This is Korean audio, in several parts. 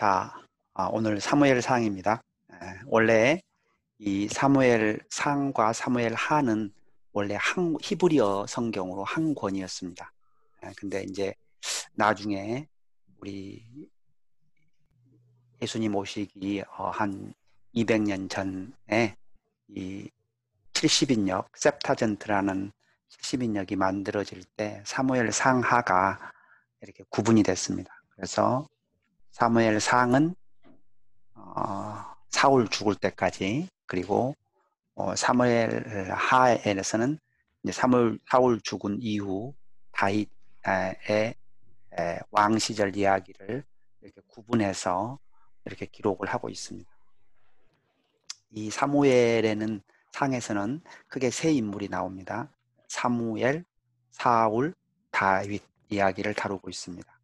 자, 오늘 사무엘 상입니다. 원래 이 사무엘 상과 사무엘 하는 원래 히브리어 성경으로 한 권이었습니다. 근데 이제 나중에 우리 예수님 오시기 한 200년 전에 이 70인역, septuagint라는 70인역이 만들어질 때 사무엘 상하가 이렇게 구분이 됐습니다. 그래서 사무엘 상은 사울 죽을 때까지, 그리고 사무엘 하에서는 이제 사울 죽은 이후 다윗의 왕 시절 이야기를 이렇게 구분해서 이렇게 기록을 하고 있습니다. 이 사무엘에는 상에서는 크게 세 인물이 나옵니다. 사무엘, 사울, 다윗 이야기를 다루고 있습니다.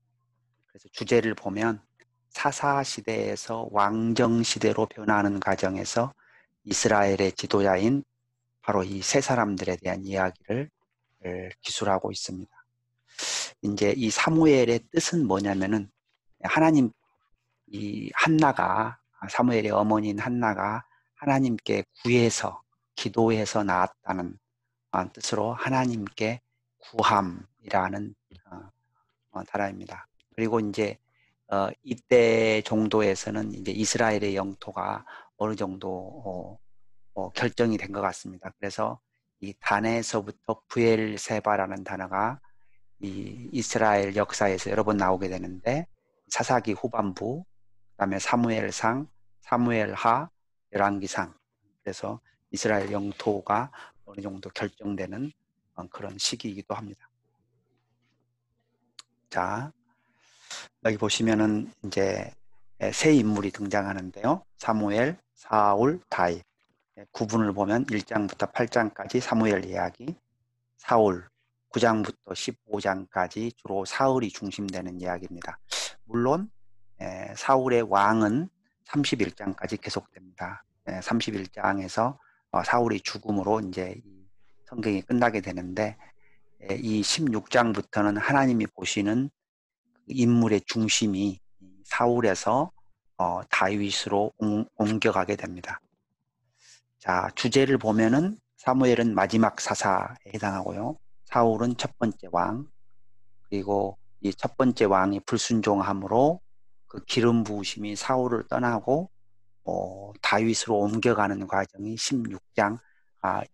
그래서 주제를 보면 사사 시대에서 왕정 시대로 변하는 과정에서 이스라엘의 지도자인 바로 이 세 사람들에 대한 이야기를 기술하고 있습니다. 이제 이 사무엘의 뜻은 뭐냐면은 하나님, 이 한나가, 사무엘의 어머니인 한나가 하나님께 구해서 기도해서 낳았다는 뜻으로 하나님께 구함이라는 단어입니다. 그리고 이제 이때 정도에서는 이제 이스라엘의 영토가 어느 정도 결정이 된 것 같습니다. 그래서 이 단에서부터 부엘세바라는 단어가 이 이스라엘 역사에서 여러 번 나오게 되는데, 사사기 후반부, 그다음에 사무엘상, 사무엘하, 열왕기상. 그래서 이스라엘 영토가 어느 정도 결정되는 그런 시기이기도 합니다. 자, 여기 보시면은 이제 세 인물이 등장하는데요. 사무엘, 사울, 다윗. 구분을 보면 1장부터 8장까지 사무엘 이야기, 사울 9장부터 15장까지 주로 사울이 중심되는 이야기입니다. 물론 사울의 왕은 31장까지 계속됩니다. 31장에서 사울이 죽음으로 이제 성경이 끝나게 되는데, 이 16장부터는 하나님이 보시는 인물의 중심이 사울에서 다윗으로 옮겨가게 됩니다. 자, 주제를 보면은 사무엘은 마지막 사사에 해당하고요. 사울은 첫 번째 왕, 그리고 이 첫 번째 왕이 불순종함으로 그 기름 부으심이 사울을 떠나고 다윗으로 옮겨가는 과정이 16장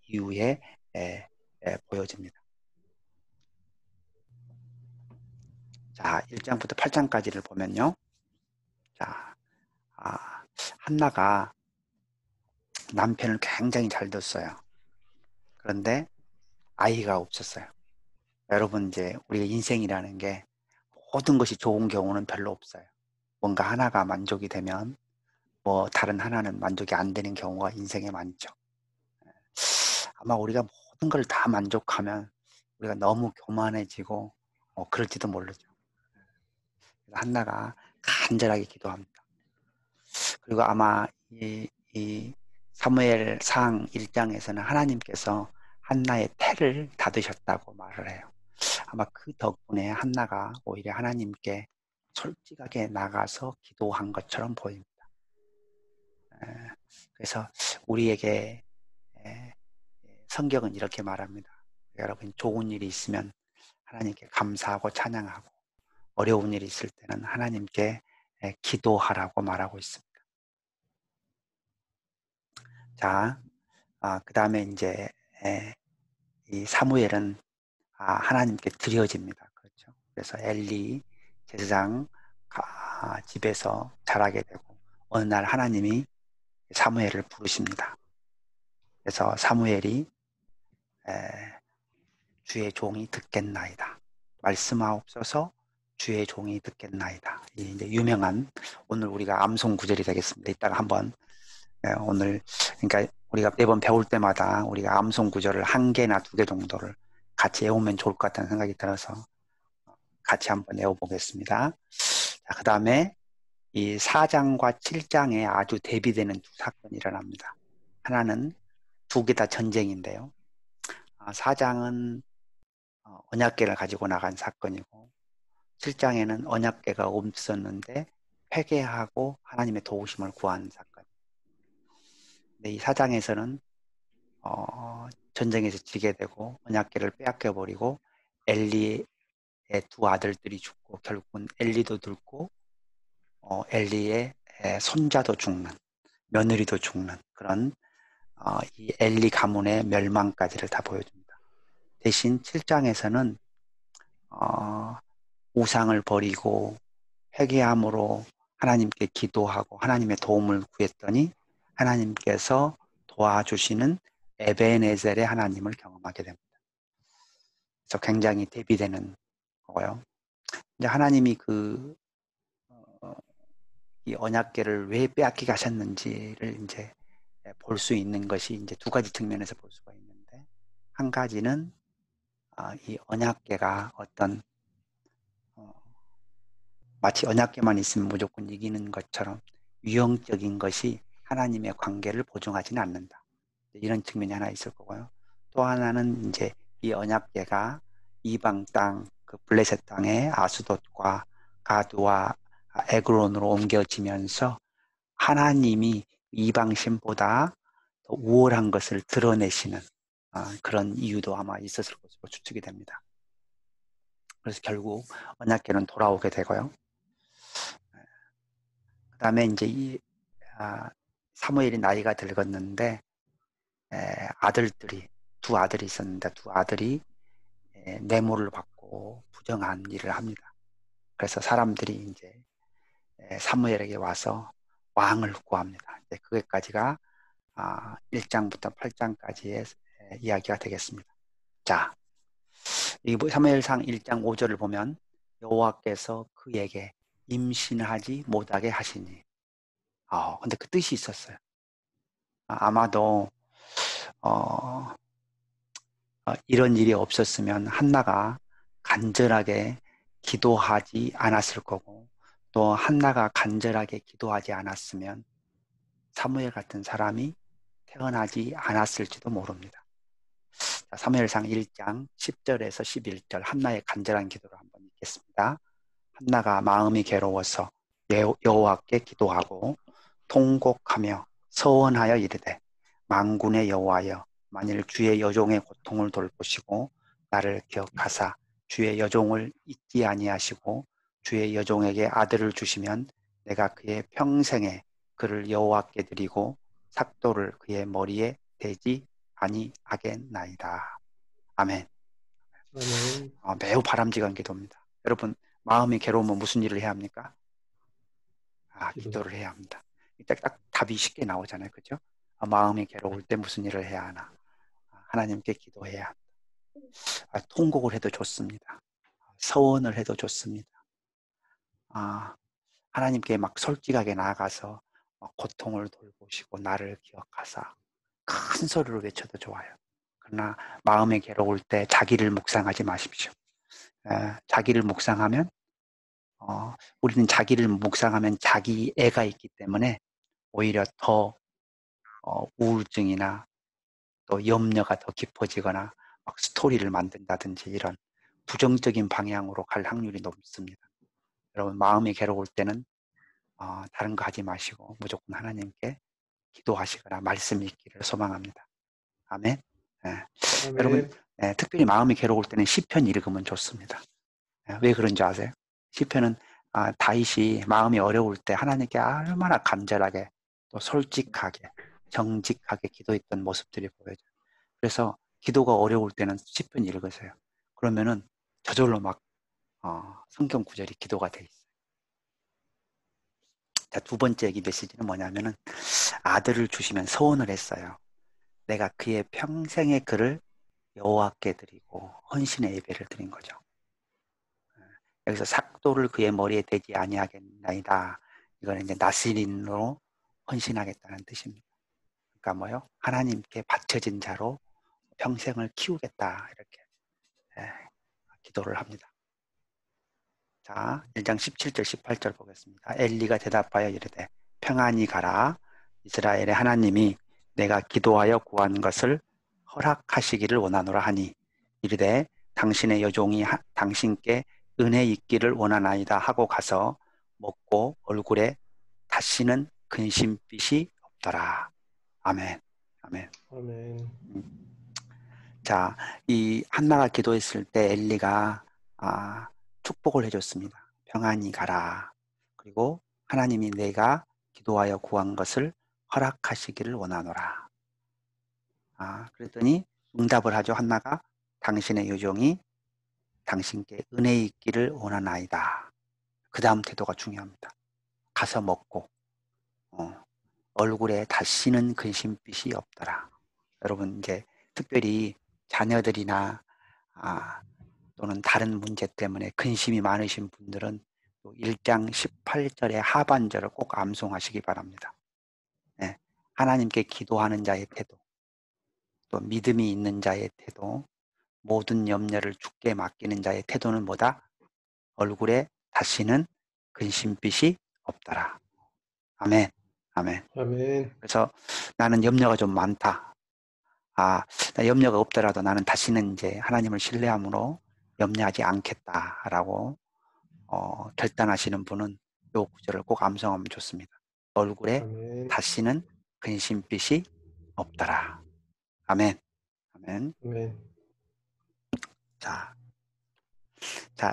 이후에 보여집니다. 자, 1장부터 8장까지를 보면요. 자, 한나가 남편을 굉장히 잘 뒀어요. 그런데 아이가 없었어요. 여러분, 이제 우리가 인생이라는 게 모든 것이 좋은 경우는 별로 없어요. 뭔가 하나가 만족이 되면 뭐 다른 하나는 만족이 안 되는 경우가 인생에 많죠. 아마 우리가 모든 걸 다 만족하면 우리가 너무 교만해지고 그럴지도 모르죠. 그래서 한나가 간절하게 기도합니다. 그리고 아마 이 사무엘 상 1장에서는 하나님께서 한나의 태를 닫으셨다고 말을 해요. 아마 그 덕분에 한나가 오히려 하나님께 솔직하게 나가서 기도한 것처럼 보입니다. 그래서 우리에게 성경은 이렇게 말합니다. 여러분, 좋은 일이 있으면 하나님께 감사하고 찬양하고, 어려운 일이 있을 때는 하나님께 기도하라고 말하고 있습니다. 자, 그 다음에 이제 이 사무엘은 하나님께 드려집니다. 그렇죠? 그래서 엘리 제사장 집에서 자라게 되고, 어느 날 하나님이 사무엘을 부르십니다. 그래서 사무엘이 주의 종이 듣겠나이다. 말씀하옵소서, 주의 종이 듣겠나이다. 이제 유명한 오늘 우리가 암송 구절이 되겠습니다. 이따가 한번 오늘, 그러니까 우리가 매번 배울 때마다 우리가 암송 구절을 1개나 2개 정도를 같이 외우면 좋을 것 같다는 생각이 들어서 같이 한번 외워보겠습니다. 자, 그 다음에 이 4장과 7장에 아주 대비되는 두 사건이 일어납니다. 하나는 2개 다 전쟁인데요. 4장은 언약궤를 가지고 나간 사건이고, 7장에는 언약궤가 없었는데 회개하고 하나님의 도우심을 구하는 사건. 근데 이 사장에서는 전쟁에서 지게 되고 언약궤를 빼앗겨 버리고 엘리의 두 아들들이 죽고 결국은 엘리도 죽고 엘리의 손자도 죽는, 며느리도 죽는 그런 이 엘리 가문의 멸망까지를 다 보여줍니다. 대신 7장에서는 우상을 버리고 회개함으로 하나님께 기도하고 하나님의 도움을 구했더니 하나님께서 도와주시는 에베네셀의 하나님을 경험하게 됩니다. 그래서 굉장히 대비되는 거고요. 이제 하나님이 이 언약궤를 왜 빼앗기게 하셨는지를 이제 볼 수 있는 것이 이제 두 가지 측면에서 볼 수가 있는데, 한 가지는 이 언약궤가 어떤 마치 언약궤만 있으면 무조건 이기는 것처럼 유형적인 것이 하나님의 관계를 보증하지는 않는다. 이런 측면이 하나 있을 거고요. 또 하나는 이제 이 언약궤가 이방 땅, 그 블레셋 땅의 아스돗과 가드와 에그론으로 옮겨지면서 하나님이 이방신보다 더 우월한 것을 드러내시는 그런 이유도 아마 있었을 것으로 추측이 됩니다. 그래서 결국 언약궤는 돌아오게 되고요. 그 다음에 이제 사무엘이 나이가 들었는데 두 아들이 있었는데 두 아들이 뇌물을 받고 부정한 일을 합니다. 그래서 사람들이 이제 사무엘에게 와서 왕을 구합니다. 이제 그게까지가 1장부터 8장까지의 이야기가 되겠습니다. 자, 이 사무엘상 1장 5절을 보면 여호와께서 그에게 임신하지 못하게 하시니. 근데 그 뜻이 있었어요. 아마도 이런 일이 없었으면 한나가 간절하게 기도하지 않았을 거고, 또 한나가 간절하게 기도하지 않았으면 사무엘 같은 사람이 태어나지 않았을지도 모릅니다. 자, 사무엘상 1장 10절에서 11절 한나의 간절한 기도를 한번 읽겠습니다. 한나가 마음이 괴로워서 여호와께 기도하고 통곡하며 서원하여 이르되, 만군의 여호와여, 만일 주의 여종의 고통을 돌보시고 나를 기억하사 주의 여종을 잊지 아니하시고 주의 여종에게 아들을 주시면 내가 그의 평생에 그를 여호와께 드리고 삭도를 그의 머리에 대지 아니하겠나이다. 아멘. 아멘. 매우 바람직한 기도입니다. 여러분, 마음이 괴로우면 무슨 일을 해야 합니까? 기도를 해야 합니다. 딱 답이 쉽게 나오잖아요. 그죠? 마음이 괴로울 때 무슨 일을 해야 하나? 하나님께 기도해야 합니다. 통곡을 해도 좋습니다. 서원을 해도 좋습니다. 하나님께 막 솔직하게 나아가서 고통을 돌보시고 나를 기억하사 큰 소리로 외쳐도 좋아요. 그러나 마음이 괴로울 때 자기를 묵상하지 마십시오. 자기를 묵상하면 우리는 자기를 묵상하면 자기 애가 있기 때문에 오히려 더 우울증이나 또 염려가 더 깊어지거나 막 스토리를 만든다든지 이런 부정적인 방향으로 갈 확률이 높습니다. 여러분, 마음이 괴로울 때는 다른 거 하지 마시고 무조건 하나님께 기도하시거나 말씀 읽기를 소망합니다. 아멘. 아멘. 여러분, 특별히 마음이 괴로울 때는 시편 읽으면 좋습니다. 왜 그런지 아세요? 시편은 다윗이 마음이 어려울 때 하나님께 얼마나 간절하게 또 솔직하게 정직하게 기도했던 모습들이 보여져요. 그래서 기도가 어려울 때는 시편 읽으세요. 그러면은 저절로 막 성경 구절이 기도가 돼 있어요. 자, 두 번째 이 메시지는 뭐냐면은 아들을 주시면 서원을 했어요. 내가 그의 평생의 그를 여호와께 드리고 헌신의 예배를 드린 거죠. 여기서 삭도를 그의 머리에 대지 아니하겠나이다. 이거는 이제 나스린으로 헌신하겠다는 뜻입니다. 그러니까 뭐요? 하나님께 바쳐진 자로 평생을 키우겠다. 이렇게 기도를 합니다. 자, 1장 17절 18절 보겠습니다. 엘리가 대답하여 이르되, 평안히 가라. 이스라엘의 하나님이 내가 기도하여 구한 것을 허락하시기를 원하노라 하니, 이르되 당신의 여종이 당신께 은혜 있기를 원하나이다 하고 가서 먹고 얼굴에 다시는 근심빛이 없더라. 아멘. 아멘. 아멘. 음. 자, 이 한나가 기도했을 때 엘리가 축복을 해줬습니다. 평안히 가라. 그리고 하나님이 내가 기도하여 구한 것을 허락하시기를 원하노라. 그랬더니 응답을 하죠. 한나가 당신의 요종이 당신께 은혜 있기를 원하나이다. 그 다음 태도가 중요합니다. 가서 먹고 얼굴에 다시는 근심빛이 없더라. 여러분 이제 특별히 자녀들이나 또는 다른 문제 때문에 근심이 많으신 분들은 1장 18절의 하반절을 꼭 암송하시기 바랍니다. 네. 하나님께 기도하는 자의 태도, 또 믿음이 있는 자의 태도, 모든 염려를 주께 맡기는 자의 태도는 뭐다? 얼굴에 다시는 근심빛이 없더라. 아멘. 아멘. 아멘. 그래서 나는 염려가 좀 많다. 나 염려가 없더라도 나는 다시는 이제 하나님을 신뢰함으로 염려하지 않겠다라고 결단하시는 분은 이 구절을 꼭 암송하면 좋습니다. 얼굴에 아멘. 다시는 근심빛이 없더라. 아멘. 아멘. 아멘. 자,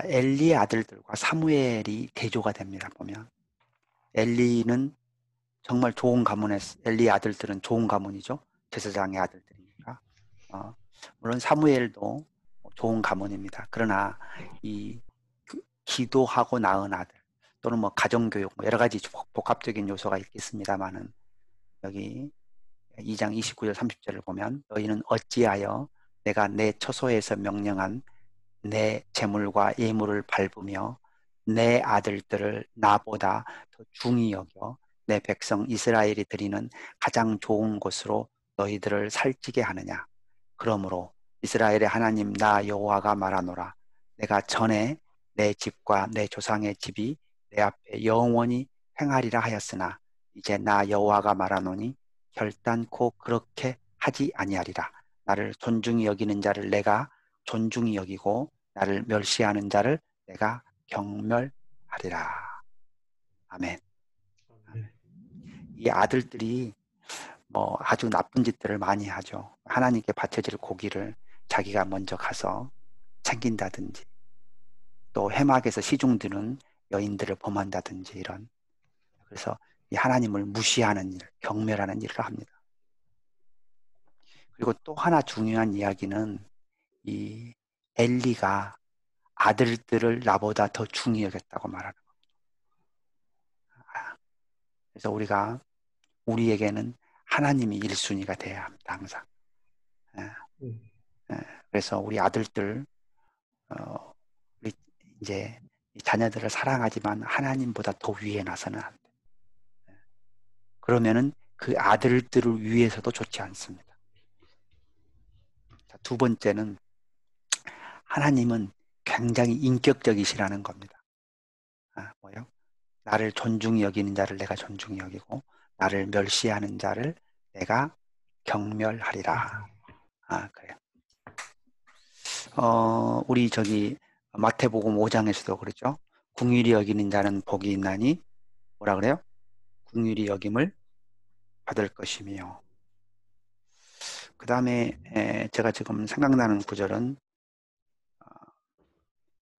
엘리의 아들들과 사무엘이 대조가 됩니다. 보면 엘리는 정말 좋은 가문에 엘리의 아들들은 좋은 가문이죠. 제사장의 아들들이니까. 물론 사무엘도 좋은 가문입니다. 그러나 이 기도하고 낳은 아들 또는 뭐 가정교육 여러 가지 복합적인 요소가 있겠습니다만은 여기 2장 29절 30절을 보면 너희는 어찌하여 내가 내 처소에서 명령한 내 재물과 예물을 밟으며 내 아들들을 나보다 더 중히 여겨 내 백성 이스라엘이 드리는 가장 좋은 곳으로 너희들을 살찌게 하느냐. 그러므로 이스라엘의 하나님 나 여호와가 말하노라. 내가 전에 내 집과 내 조상의 집이 내 앞에 영원히 행하리라 하였으나 이제 나 여호와가 말하노니 결단코 그렇게 하지 아니하리라. 나를 존중히 여기는 자를 내가 존중히 여기고 나를 멸시하는 자를 내가 경멸하리라. 아멘. 아멘. 이 아들들이 뭐 아주 나쁜 짓들을 많이 하죠. 하나님께 바쳐질 고기를 자기가 먼저 가서 챙긴다든지 또 해막에서 시중 드는 여인들을 범한다든지 이런. 그래서 이 하나님을 무시하는 일, 경멸하는 일을 합니다. 그리고 또 하나 중요한 이야기는 이 엘리가 아들들을 나보다 더 중히 여겼다고 말하는 거예요. 그래서 우리에게는 하나님이 1순위가 돼야 합니다. 항상. 그래서 우리 아들들 우리 이제 자녀들을 사랑하지만 하나님보다 더 위에 나서는 안 돼. 그러면은 그 아들들을 위해서도 좋지 않습니다. 자, 두 번째는 하나님은 굉장히 인격적이시라는 겁니다. 뭐요? 나를 존중히 여기는 자를 내가 존중히 여기고 나를 멸시하는 자를 내가 경멸하리라. 그래요. 우리 저기 마태복음 5장에서도 그러죠. 긍휼히 여기는 자는 복이 있나니 뭐라 그래요? 긍휼히 여김을 받을 것이며. 그 다음에 제가 지금 생각나는 구절은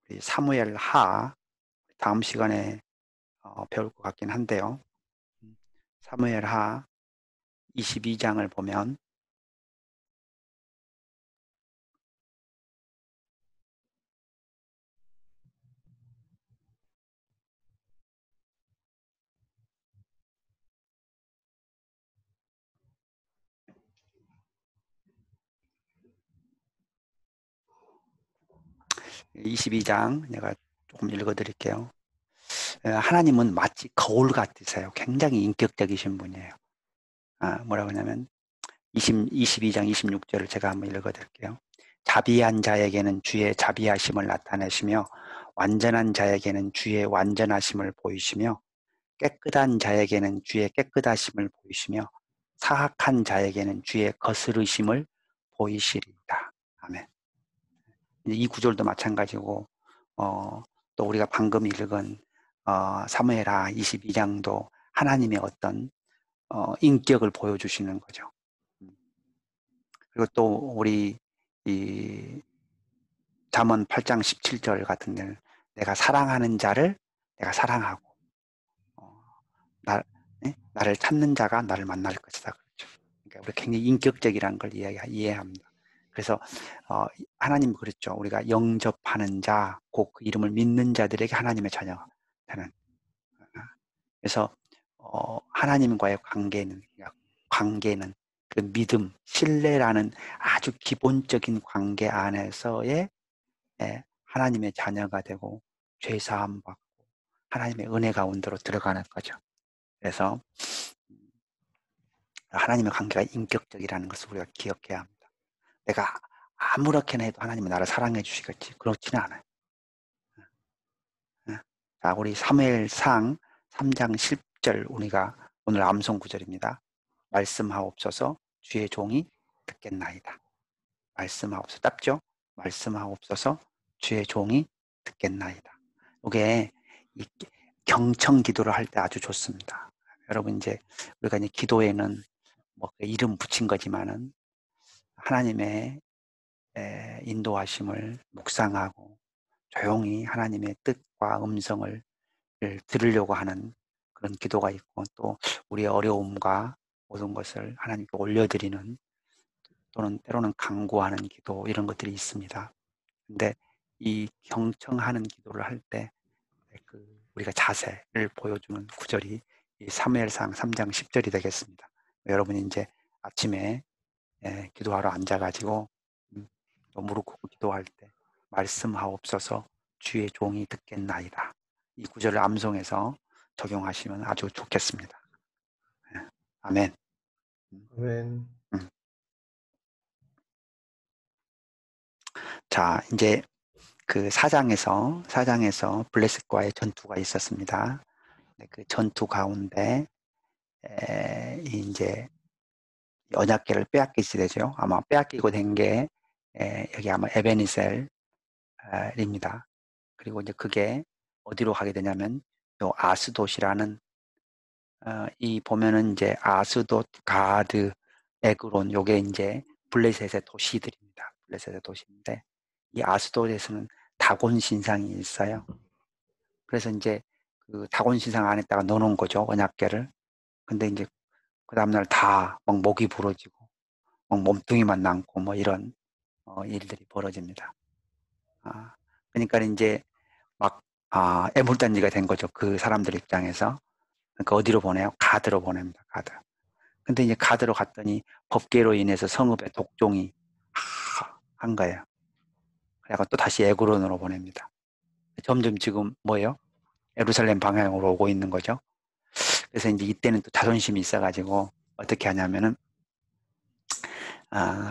우리 사무엘 하 다음 시간에 배울 것 같긴 한데요. 사무엘 하 22장을 보면 내가 조금 읽어드릴게요. 하나님은 마치 거울 같으세요. 굉장히 인격적이신 분이에요. 뭐라고 하냐면 22장 26절을 제가 한번 읽어드릴게요. 자비한 자에게는 주의 자비하심을 나타내시며 완전한 자에게는 주의 완전하심을 보이시며 깨끗한 자에게는 주의 깨끗하심을 보이시며 사악한 자에게는 주의 거스르심을 보이시리이다. 아멘. 이 구절도 마찬가지고 또 우리가 방금 읽은 사무엘하 22장도 하나님의 어떤 인격을 보여주시는 거죠. 그리고 또 우리 이 잠언 8장 17절 같은 데는 내가 사랑하는 자를 내가 사랑하고 나를 찾는 자가 나를 만날 것이다. 그렇죠. 그러니까 우리 굉장히 인격적이라는 걸 이해합니다. 그래서 하나님 그랬죠. 우리가 영접하는 자, 곧 그 이름을 믿는 자들에게 하나님의 자녀가 되는. 그래서 하나님과의 관계는 그 믿음, 신뢰라는 아주 기본적인 관계 안에서의 하나님의 자녀가 되고 죄 사함 받고 하나님의 은혜 가운데로 들어가는 거죠. 그래서 하나님의 관계가 인격적이라는 것을 우리가 기억해야 합니다. 내가 아무렇게나 해도 하나님은 나를 사랑해 주시겠지. 그렇지는 않아요. 자, 우리 사무엘상 3장 10절 우리가 오늘 암송 구절입니다. 말씀하옵소서 주의 종이 듣겠나이다. 말씀하옵소서. 답죠? 말씀하옵소서 주의 종이 듣겠나이다. 이게 경청 기도를 할 때 아주 좋습니다. 여러분 이제 우리가 이제 기도에는 뭐 이름 붙인 거지만은 하나님의 인도하심을 묵상하고 조용히 하나님의 뜻과 음성을 들으려고 하는 그런 기도가 있고 또 우리의 어려움과 모든 것을 하나님께 올려드리는 또는 때로는 간구하는 기도 이런 것들이 있습니다. 근데 이 경청하는 기도를 할 때 우리가 자세를 보여주는 구절이 이 사무엘상 3장 10절이 되겠습니다. 여러분이 이제 아침에 기도하러 앉아가지고 또 무릎 꿇고 기도할 때 말씀하옵소서 주의 종이 듣겠나이다. 이 구절을 암송해서 적용하시면 아주 좋겠습니다. 아멘. 아멘. 자, 이제 그 사장에서 블레셋과의 전투가 있었습니다. 그 전투 가운데 이제 언약궤를 빼앗기게 되죠. 아마 빼앗기고 된 게 여기 아마 에베니셀입니다. 그리고 이제 그게 어디로 가게 되냐면 요 아스돗이라는 이 보면은 이제 아스돗, 가드, 에그론 요게 이제 블레셋의 도시들입니다. 블레셋의 도시인데 이 아스돗에서는 다곤 신상이 있어요. 그래서 이제 그 다곤 신상 안에다가 넣어놓은 거죠. 언약궤를. 근데 이제 그 다음날 다 막 목이 부러지고 막 몸뚱이만 남고 뭐 이런 일들이 벌어집니다. 그러니까 이제 막 애물단지가 된 거죠. 그 사람들 입장에서. 그러니까 어디로 보내요? 가드로 보냅니다. 가드. 근데 이제 가드로 갔더니 법궤로 인해서 성읍에 독종이 한 거예요. 그래서 또 다시 에그론으로 보냅니다. 점점 지금 뭐예요? 예루살렘 방향으로 오고 있는 거죠. 그래서 이제 이때는 또 자존심이 있어가지고 어떻게 하냐면은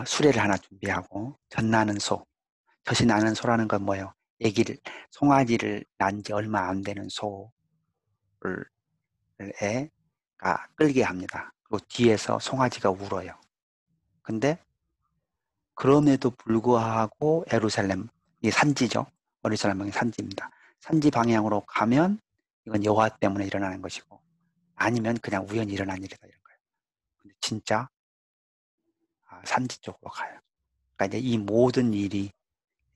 수레를 하나 준비하고 젖나는 소. 젖이 나는 소라는 건 뭐예요? 송아지를 난 지 얼마 안 되는 소를 끌게 합니다. 그리고 뒤에서 송아지가 울어요. 근데 그럼에도 불구하고 예루살렘, 이 산지죠. 예루살렘이 산지입니다. 산지 방향으로 가면 이건 여호와 때문에 일어나는 것이고 아니면 그냥 우연히 일어난 일이다 이런 거예요. 근데 진짜 산지 쪽으로 가요. 그러니까 이제 이 모든 일이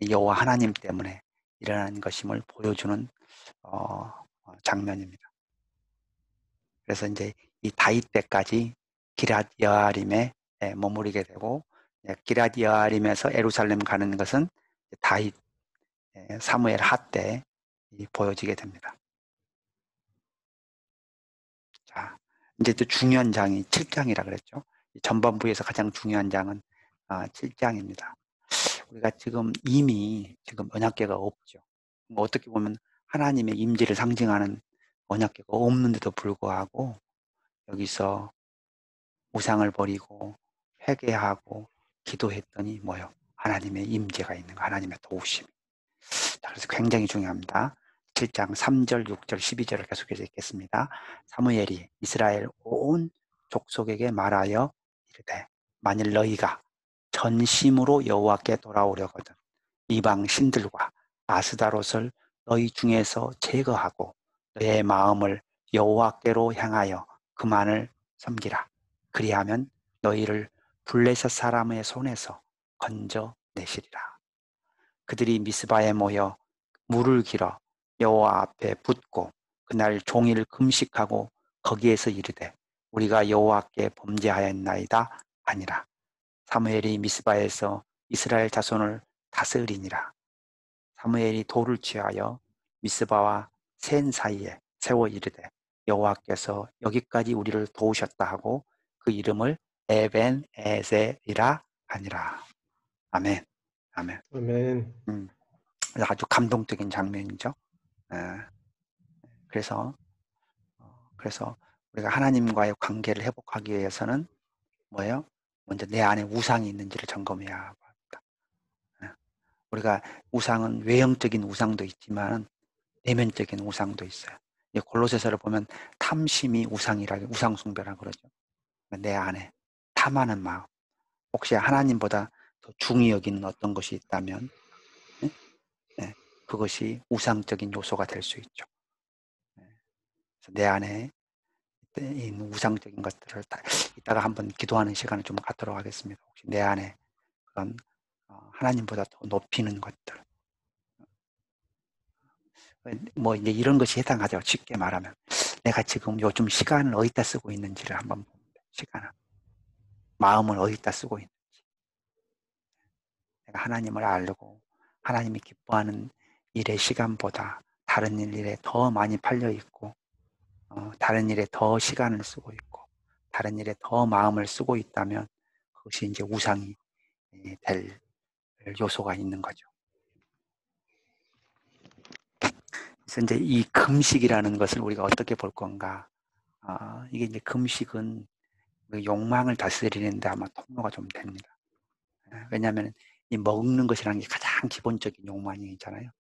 여호와 하나님 때문에 일어난 것임을 보여주는 장면입니다. 그래서 이제 이 다윗 때까지 기럇 여아림에 머무르게 되고 기럇 여아림에서 예루살렘 가는 것은 다윗 사무엘 하 때 보여지게 됩니다. 자, 이제 또 중요한 장이 7장이라 그랬죠. 전반부에서 가장 중요한 장은 7장입니다. 우리가 이미 언약궤가 없죠. 어떻게 보면 하나님의 임재를 상징하는 언약궤가 없는데도 불구하고 여기서 우상을 버리고 회개하고 기도했더니 뭐요? 하나님의 임재가 있는 거, 하나님의 도우심. 자, 그래서 굉장히 중요합니다. 7장 3절, 6절, 12절을 계속해서 읽겠습니다. 사무엘이 이스라엘 온 족속에게 말하여 이르되 만일 너희가 전심으로 여호와께 돌아오려거든 이방 신들과 아스다롯을 너희 중에서 제거하고 너의 마음을 여호와께로 향하여 그만을 섬기라. 그리하면 너희를 블레셋 사람의 손에서 건져내시리라. 그들이 미스바에 모여 물을 길어 여호와 앞에 붓고 그날 종일 금식하고 거기에서 이르되 우리가 여호와께 범죄하였나이다 하니라. 사무엘이 미스바에서 이스라엘 자손을 다스리니라. 사무엘이 돌을 취하여 미스바와 센 사이에 세워 이르되 여호와께서 여기까지 우리를 도우셨다 하고 그 이름을 에벤 에셀이라 하니라. 아멘. 아멘. 아멘. 아주 감동적인 장면이죠. 예. 그래서 우리가 하나님과의 관계를 회복하기 위해서는 뭐예요? 먼저 내 안에 우상이 있는지를 점검해야 합니다. 예. 우리가 우상은 외형적인 우상도 있지만 내면적인 우상도 있어요. 골로새서를 보면 탐심이 우상이라고 우상 숭배라고 그러죠. 내 안에 탐하는 마음, 혹시 하나님보다 더 중히 여기는 어떤 것이 있다면 그것이 우상적인 요소가 될 수 있죠. 그래서 내 안에 있는 우상적인 것들을 이따가 한번 기도하는 시간을 좀 갖도록 하겠습니다. 혹시 내 안에 그런 하나님보다 더 높이는 것들, 뭐 이제 이런 것이 해당하죠. 쉽게 말하면 내가 지금 요즘 시간을 어디다 쓰고 있는지를 한번 봅니다. 시간을, 마음을 어디다 쓰고 있는지, 내가 하나님을 알고 하나님이 기뻐하는 일의 시간보다 다른 일에 더 많이 팔려 있고, 다른 일에 더 시간을 쓰고 있고, 다른 일에 더 마음을 쓰고 있다면 그것이 이제 우상이 될 요소가 있는 거죠. 그래서 이제 이 금식이라는 것을 우리가 어떻게 볼 건가? 이게 이제 금식은 그 욕망을 다스리는데 아마 통로가 좀 됩니다. 왜냐하면 이 먹는 것이라는 게 가장 기본적인 욕망이잖아요.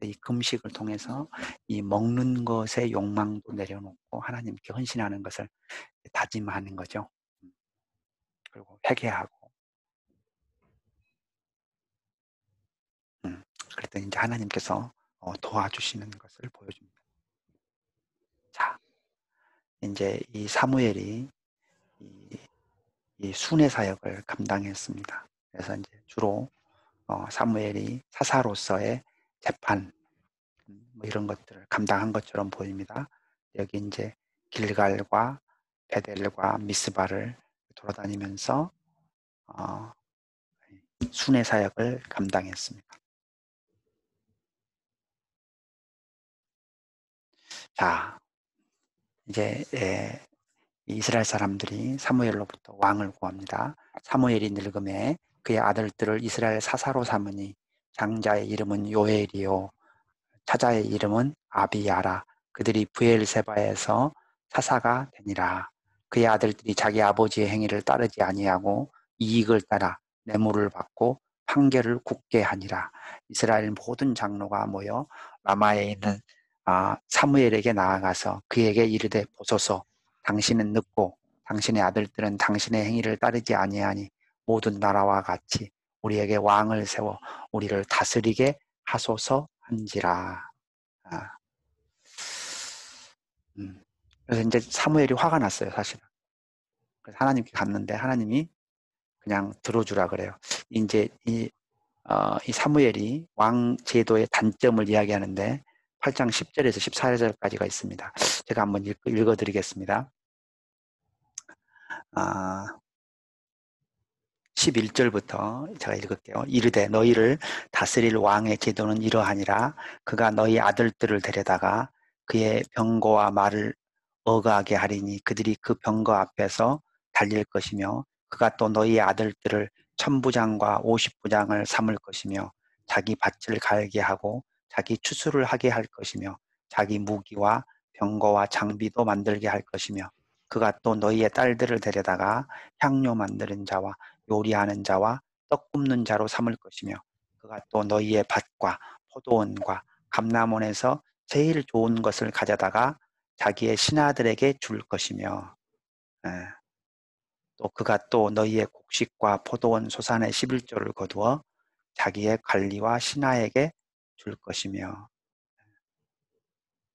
이 금식을 통해서 이 먹는 것의 욕망도 내려놓고 하나님께 헌신하는 것을 다짐하는 거죠. 그리고 회개하고, 그랬더니 이제 하나님께서 도와주시는 것을 보여줍니다. 자, 이제 이 사무엘이 이 순회 사역을 감당했습니다. 그래서 이제 주로 사무엘이 사사로서의 재판 뭐 이런 것들을 감당한 것처럼 보입니다. 여기 이제 길갈과 베델과 미스바를 돌아다니면서 순회 사역을 감당했습니다. 자, 이제 이스라엘 사람들이 사무엘로부터 왕을 구합니다. 사무엘이 늙음에 그의 아들들을 이스라엘 사사로 삼으니 장자의 이름은 요엘이요 차자의 이름은 아비야라. 그들이 브엘세바에서 사사가 되니라. 그의 아들들이 자기 아버지의 행위를 따르지 아니하고 이익을 따라 뇌물을 받고 판결을 굳게 하니라. 이스라엘 모든 장로가 모여 라마에 있는 사무엘에게 나아가서 그에게 이르되 보소서 당신은 늙고 당신의 아들들은 당신의 행위를 따르지 아니하니 모든 나라와 같이 우리에게 왕을 세워 우리를 다스리게 하소서 한지라. 그래서 이제 사무엘이 화가 났어요, 사실은. 그래서 하나님께 갔는데 하나님이 그냥 들어주라 그래요. 이제 이 사무엘이 왕 제도의 단점을 이야기하는데 8장 10절에서 14절까지가 있습니다. 제가 한번 읽어드리겠습니다. 11절부터 제가 읽을게요. 이르되 너희를 다스릴 왕의 제도는 이러하니라. 그가 너희 아들들을 데려다가 그의 병거와 말을 어가게 하리니 그들이 그 병거 앞에서 달릴 것이며 그가 또 너희 아들들을 1000부장과 50부장을 삼을 것이며 자기 밭을 갈게 하고 자기 추수를 하게 할 것이며 자기 무기와 병거와 장비도 만들게 할 것이며 그가 또 너희의 딸들을 데려다가 향료 만드는 자와 요리하는 자와 떡 굽는 자로 삼을 것이며 그가 또 너희의 밭과 포도원과 감람원에서 제일 좋은 것을 가져다가 자기의 신하들에게 줄 것이며 또 그가 또 너희의 곡식과 포도원 소산의 11조를 거두어 자기의 관리와 신하에게 줄 것이며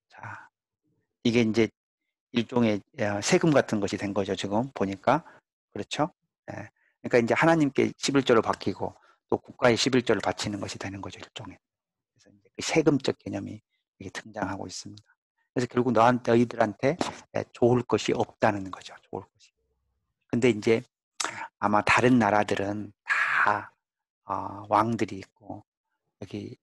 자, 이게 이제 일종의 세금 같은 것이 된 거죠. 지금 보니까. 그렇죠? 예. 그러니까 이제 하나님께 11조를 바뀌고 또 국가에 11조를 바치는 것이 되는 거죠. 일종의. 그래서 이제 그 세금적 개념이 이게 등장하고 있습니다. 그래서 결국 너희들한테 좋을 것이 없다는 거죠. 좋을 것이. 근데 이제 아마 다른 나라들은 다 왕들이 있고 여기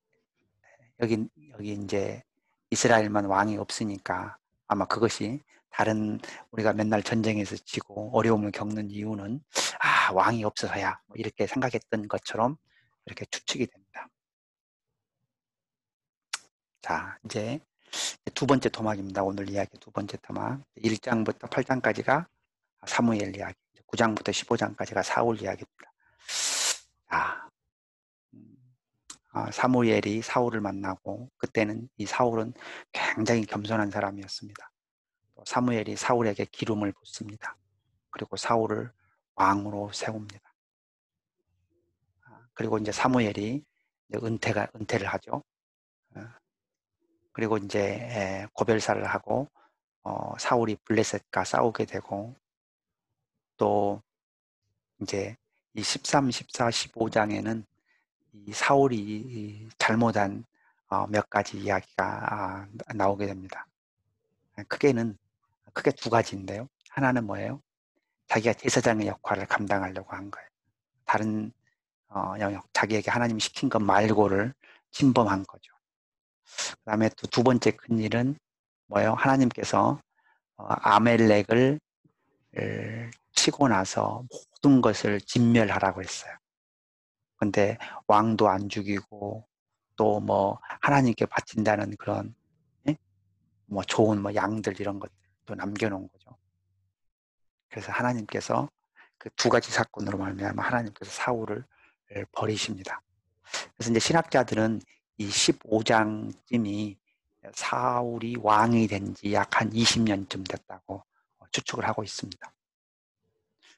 여기 여기 이제 이스라엘만 왕이 없으니까 아마 그것이 다른 우리가 맨날 전쟁에서 지고 어려움을 겪는 이유는 왕이 없어서야 뭐 이렇게 생각했던 것처럼 이렇게 추측이 됩니다. 자, 이제 두 번째 토막입니다. 오늘 이야기 두 번째 토막. 1장부터 8장까지가 사무엘 이야기, 9장부터 15장까지가 사울 이야기입니다. 자, 사무엘이 사울을 만나고 그때는 이 사울은 굉장히 겸손한 사람이었습니다. 사무엘이 사울에게 기름을 붓습니다. 그리고 사울을 왕으로 세웁니다. 그리고 이제 사무엘이 은퇴를 하죠. 그리고 이제 고별사를 하고 사울이 블레셋과 싸우게 되고 또 이제 이 13, 14, 15장에는 이 사울이 잘못한 몇 가지 이야기가 나오게 됩니다. 크게 두 가지인데요. 하나는 뭐예요? 자기가 제사장의 역할을 감당하려고 한 거예요. 다른 영역, 자기에게 하나님이 시킨 것 말고를 침범한 거죠. 그 다음에 또 두 번째 큰 일은 뭐예요? 하나님께서 아멜렉을 치고 나서 모든 것을 진멸하라고 했어요. 근데 왕도 안 죽이고 또 뭐 하나님께 바친다는 그런 뭐 좋은 뭐 양들 이런 것도 남겨놓은 거죠. 그래서 하나님께서 그 두 가지 사건으로 말미암아 하나님께서 사울을 버리십니다. 그래서 이제 신학자들은 이 15장쯤이 사울이 왕이 된 지 약 한 20년쯤 됐다고 추측을 하고 있습니다.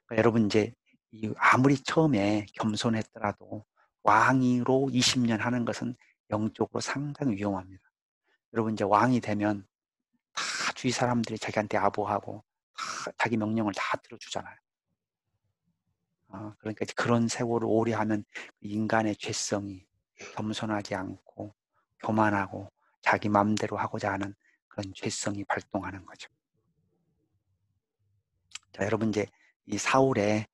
그러니까 여러분 이제 아무리 처음에 겸손했더라도 왕위로 20년 하는 것은 영적으로 상당히 위험합니다. 여러분 이제 왕이 되면 다 주위 사람들이 자기한테 아부하고 다 자기 명령을 다 들어주잖아요. 그러니까 그런 세월을 오래 하면 인간의 죄성이 겸손하지 않고 교만하고 자기 마음대로 하고자 하는 그런 죄성이 발동하는 거죠. 자, 여러분 이제 이 사울의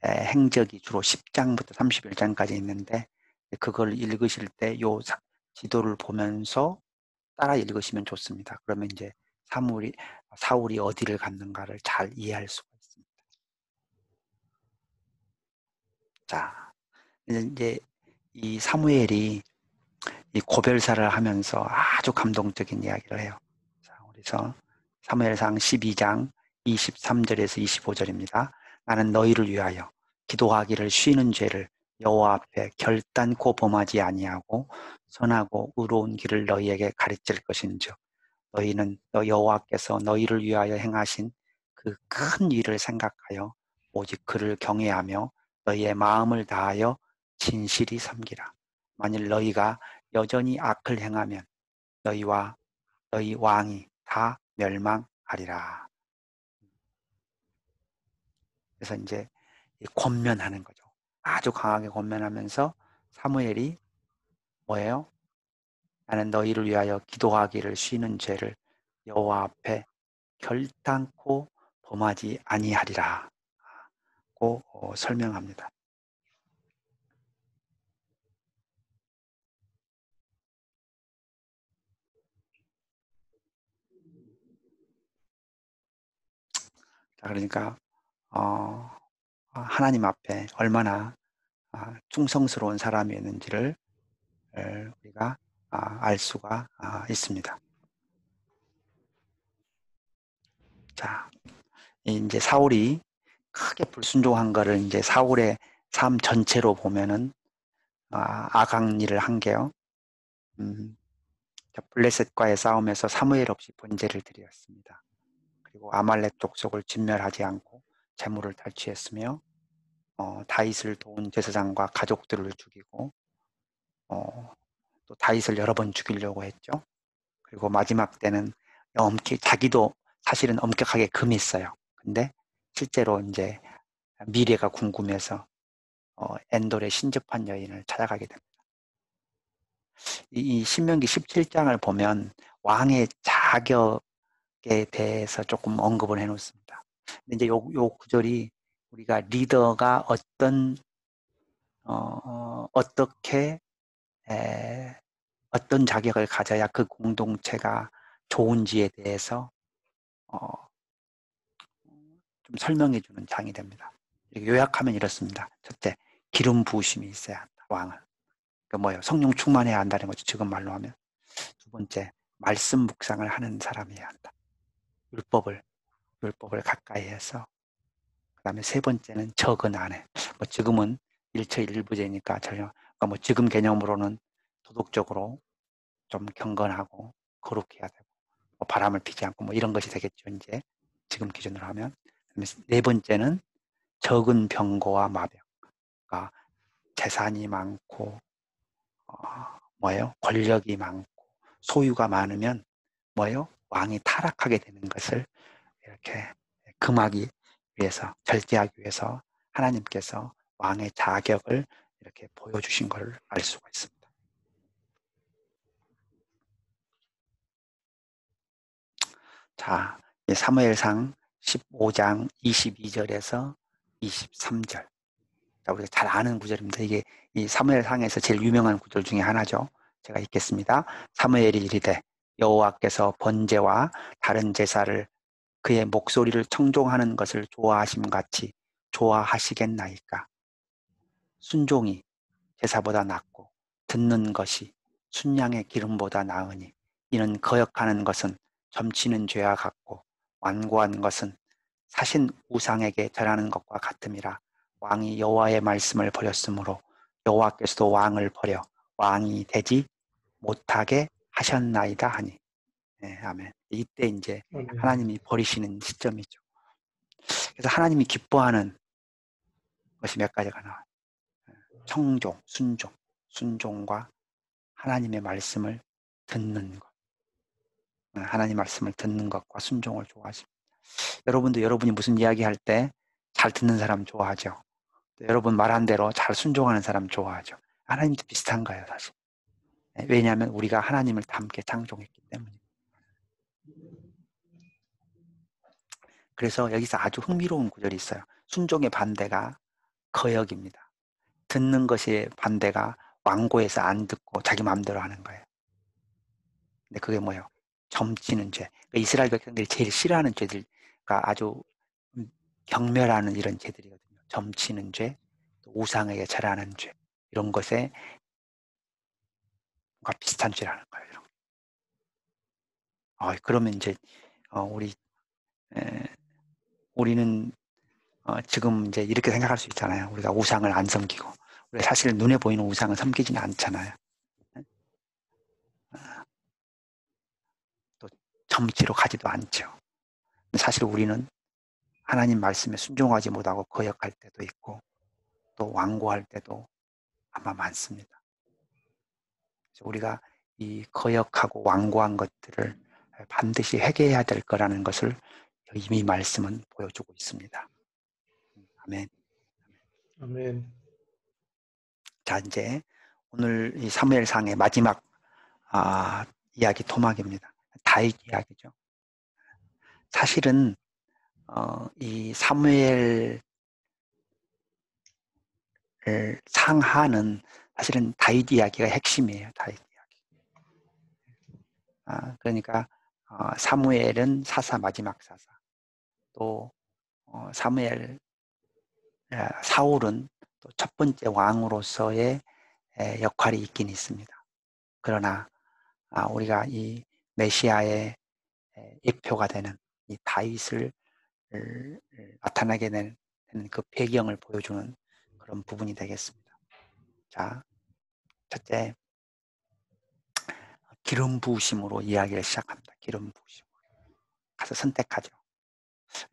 행적이 주로 10장부터 31장까지 있는데 그걸 읽으실 때 요 지도를 보면서 따라 읽으시면 좋습니다. 그러면 이제 사울이 어디를 갔는가를 잘 이해할 수가 있습니다. 자, 이제 이 사무엘이 이 고별사를 하면서 아주 감동적인 이야기를 해요. 자, 그래서 사무엘상 12장 23절에서 25절입니다. 나는 너희를 위하여 기도하기를 쉬는 죄를 여호와 앞에 결단코 범하지 아니하고 선하고 의로운 길을 너희에게 가르칠 것인즉 너희는 여호와께서 너희를 위하여 행하신 그 큰 일을 생각하여 오직 그를 경외하며 너희의 마음을 다하여 진실이 섬기라. 만일 너희가 여전히 악을 행하면 너희와 너희 왕이 다 멸망하리라. 그래서 이제 권면하는 거죠. 아주 강하게 권면하면서 사무엘이 뭐예요? 나는 너희를 위하여 기도하기를 쉬는 죄를 여호와 앞에 결단코 범하지 아니하리라 고 설명합니다. 그러니까 하나님 앞에 얼마나 충성스러운 사람이었는지를 우리가 알 수가 있습니다. 자, 이제 사울이 크게 불순종한 거를 이제 사울의 삶 전체로 보면은 악한 일을 한 게요. 블레셋과의 싸움에서 사무엘 없이 번제를 드렸습니다. 그리고 아말렉 족속을 진멸하지 않고 재물을 탈취했으며 다윗을 도운 제사장과 가족들을 죽이고 또 다윗을 여러 번 죽이려고 했죠. 그리고 마지막 때는 자기도 사실은 엄격하게 금했어요. 근데 실제로 이제 미래가 궁금해서 엔돌의 신접한 여인을 찾아가게 됩니다. 이 신명기 17장을 보면 왕의 자격에 대해서 조금 언급을 해놓습니다. 근데 이제 요 구절이 우리가 리더가 어떻게 어떤 자격을 가져야 그 공동체가 좋은지에 대해서 좀 설명해 주는 장이 됩니다. 요약하면 이렇습니다. 첫째, 기름 부으심이 있어야 한다. 왕은. 그러니까 뭐예요? 성령 충만해야 한다는 거죠. 지금 말로 하면. 두 번째, 말씀 묵상을 하는 사람이어야 한다. 율법을 가까이 해서. 그 다음에 세 번째는 적은 안에. 뭐 지금은 일처일부제니까 전혀, 그러니까 뭐 지금 개념으로는 도덕적으로 좀 경건하고 거룩해야 되고, 뭐 바람을 피지 않고 뭐 이런 것이 되겠죠. 이제 지금 기준으로 하면. 네 번째는 적은 병거와 마병. 그러니까 재산이 많고, 뭐예요? 권력이 많고, 소유가 많으면 뭐예요? 왕이 타락하게 되는 것을 이렇게 금하기 위해서, 절제하기 위해서 하나님께서 왕의 자격을 이렇게 보여주신 것을 알 수가 있습니다. 자, 사무엘상 15장 22절에서 23절. 자, 우리가 잘 아는 구절입니다. 이게 이 사무엘상에서 제일 유명한 구절 중에 하나죠. 제가 읽겠습니다. 사무엘이 이르되 여호와께서 번제와 다른 제사를 그의 목소리를 청종하는 것을 좋아하심 같이 좋아하시겠나이까. 순종이 제사보다 낫고 듣는 것이 순양의 기름보다 나으니 이는 거역하는 것은 점치는 죄와 같고 완고한 것은 사신 우상에게 절하는 것과 같음이라. 왕이 여호와의 말씀을 버렸으므로 여호와께서도 왕을 버려 왕이 되지 못하게 하셨나이다 하니. 네, 아멘. 이때 이제 아멘. 하나님이 버리시는 시점이죠. 그래서 하나님이 기뻐하는 것이 몇 가지가 나와요. 청종, 순종과 하나님의 말씀을 듣는 것. 하나님 말씀을 듣는 것과 순종을 좋아하십니다. 여러분도 여러분이 무슨 이야기할 때 잘 듣는 사람 좋아하죠. 여러분 말한 대로 잘 순종하는 사람 좋아하죠. 하나님도 비슷한 거예요, 사실. 왜냐하면 우리가 하나님을 함께 창조했기 때문입니다. 그래서 여기서 아주 흥미로운 구절이 있어요. 순종의 반대가 거역입니다. 듣는 것의 반대가 완고해서 안 듣고 자기 마음대로 하는 거예요. 근데 그게 뭐예요? 점치는 죄. 그러니까 이스라엘 백성들이 제일 싫어하는 죄들과 아주 경멸하는 이런 죄들이거든요. 점치는 죄, 우상에게 절하는 죄. 이런 것에 뭔가 비슷한 죄라는 거예요. 이런. 그러면 이제 우리는 지금 이제 이렇게 생각할 수 있잖아요. 우리가 우상을 안 섬기고. 우리가 사실 눈에 보이는 우상을 섬기지는 않잖아요. 또 점치러 가지도 않죠. 사실 우리는 하나님 말씀에 순종하지 못하고 거역할 때도 있고 또 완고할 때도 아마 많습니다. 그래서 우리가 이 거역하고 완고한 것들을 반드시 회개해야 될 거라는 것을 이미 말씀은 보여주고 있습니다. 아멘. 아멘. 자, 이제 오늘 이 사무엘상의 마지막 이야기 토막입니다. 다윗 이야기죠. 사실은 이 사무엘 상하는 사실은 다윗 이야기가 핵심이에요. 다윗 이야기. 그러니까 사무엘은 사사 마지막 사사. 또 사무엘 사울은 또 첫 번째 왕으로서의 역할이 있긴 있습니다. 그러나 우리가 이 메시아의 예표가 되는 이 다윗을 나타나게 되는 그 배경을 보여주는 그런 부분이 되겠습니다. 자, 첫째, 기름 부으심으로 이야기를 시작합니다. 기름 부으심으로. 가서 선택하죠.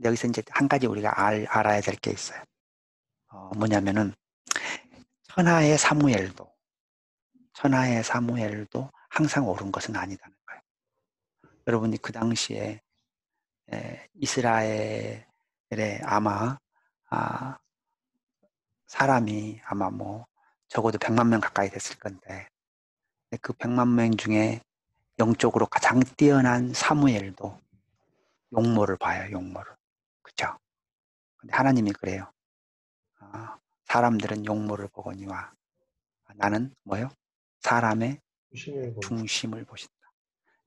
여기서 이제 한 가지 우리가 알아야 될 게 있어요. 뭐냐면은 천하의 사무엘도 항상 옳은 것은 아니다는 거예요. 여러분이 그 당시에 이스라엘에 아마 사람이 아마 뭐 적어도 100만 명 가까이 됐을 건데 그 100만 명 중에 영적으로 가장 뛰어난 사무엘도 용모를 봐요. 용모를. 그렇죠? 근데 하나님이 그래요. 사람들은 용모를 보거니와 나는 뭐요? 사람의 중심을 본다. 중심을 보신다.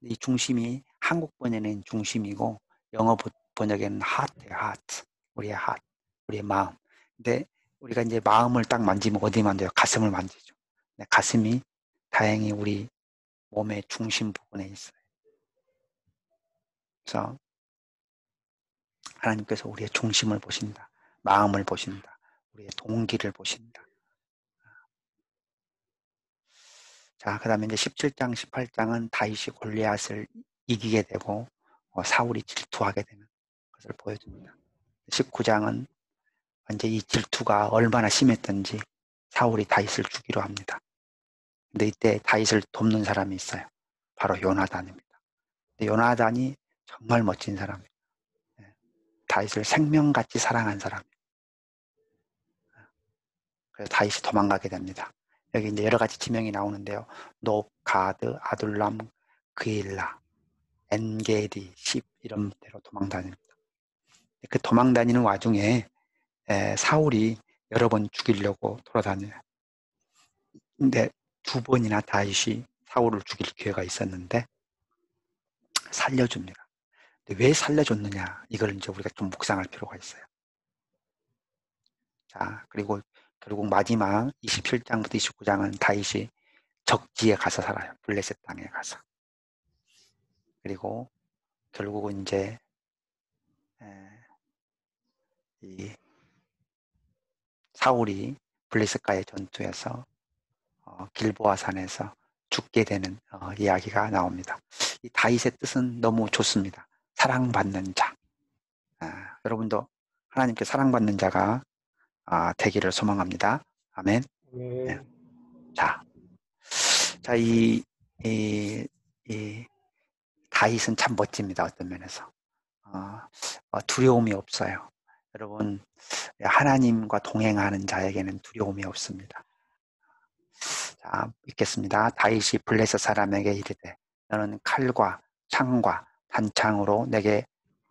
이 중심이 한국 번역에는 중심이고 영어 번역에는 heart예요. heart. 우리의 heart. 우리의 마음. 근데 우리가 이제 마음을 딱 만지면 어디 만져요? 가슴을 만지죠. 가슴이 다행히 우리 몸의 중심 부분에 있어요. 그래서 하나님께서 우리의 중심을 보신다. 마음을 보신다. 우리의 동기를 보신다. 자, 그 다음에 이제 17장, 18장은 다윗이 골리앗을 이기게 되고 사울이 질투하게 되는 것을 보여줍니다. 19장은 이제 이 질투가 얼마나 심했던지 사울이 다윗을 죽이려 합니다. 근데 이때 다윗을 돕는 사람이 있어요. 바로 요나단입니다. 요나단이 정말 멋진 사람이에요. 다윗을 생명같이 사랑한 사람. 그래서 다윗이 도망가게 됩니다. 여기 이제 여러 가지 지명이 나오는데요. 높, 가드, 아둘람, 그일라, 엔게디, 십 이런 데로 도망다닙니다. 그 도망다니는 와중에 사울이 여러 번 죽이려고 돌아다녀요. 근데 두 번이나 다윗이 사울을 죽일 기회가 있었는데 살려줍니다. 근데 왜 살려줬느냐? 이걸 이제 우리가 좀 묵상할 필요가 있어요. 자, 그리고 결국 마지막 27장부터 29장은 다윗이 적지에 가서 살아요. 블레셋 땅에 가서. 그리고 결국은 이제 이 사울이 블레셋과의 전투에서 길보아 산에서 죽게 되는 이야기가 나옵니다. 이 다윗의 뜻은 너무 좋습니다. 사랑받는 자. 여러분도 하나님께 사랑받는 자가 되기를 소망합니다. 아멘. 네. 아멘. 자, 이 다윗은 참 멋집니다. 어떤 면에서 두려움이 없어요. 여러분 하나님과 동행하는 자에게는 두려움이 없습니다. 자, 읽겠습니다. 다윗이 블레셋 사람에게 이르되 너는 칼과 창과 단창으로 내게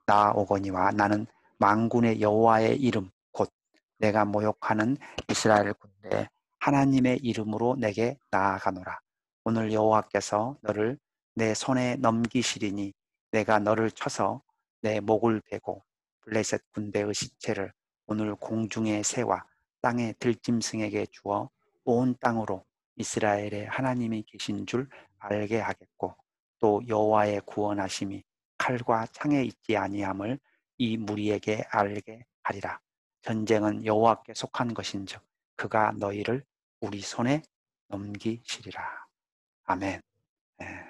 나아오거니와 나는 만군의 여호와의 이름 곧 내가 모욕하는 이스라엘 군대 하나님의 이름으로 내게 나아가노라. 오늘 여호와께서 너를 내 손에 넘기시리니 내가 너를 쳐서 내 목을 베고 블레셋 군대의 시체를 오늘 공중의 새와 땅의 들짐승에게 주어 온 땅으로 이스라엘의 하나님이 계신 줄 알게 하겠고 또 여호와의 구원하심이 칼과 창에 있지 아니함을 이 무리에게 알게 하리라. 전쟁은 여호와께 속한 것인즉 그가 너희를 우리 손에 넘기시리라. 아멘.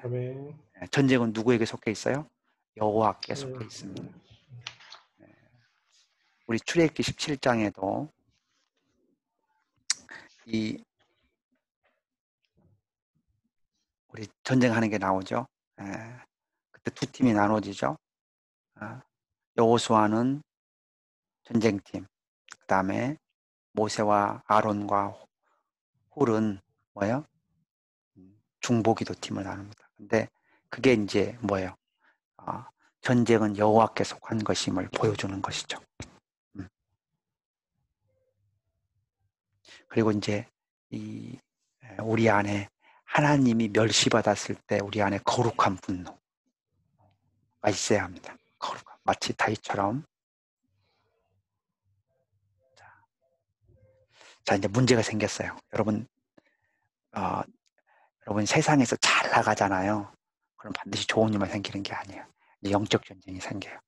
아멘. 전쟁은 누구에게 속해 있어요? 여호와께 네. 속해 있습니다. 우리 출애굽기 17장에도 이 우리 전쟁하는 게 나오죠. 그때 두 팀이 나눠지죠. 여호수아는 전쟁팀, 그 다음에 모세와 아론과 홀은 뭐예요? 중보기도 팀을 나눕니다. 근데 그게 이제 뭐예요? 전쟁은 여호와께 속한 것임을 보여주는 것이죠. 그리고 이제 이 우리 안에 하나님이 멸시받았을 때 우리 안에 거룩한 분노가 있어야 합니다. 거룩한 마치 다윗처럼. 자 이제 문제가 생겼어요. 여러분 세상에서 잘 나가잖아요. 그럼 반드시 좋은 일만 생기는 게 아니에요. 영적 전쟁이 생겨요.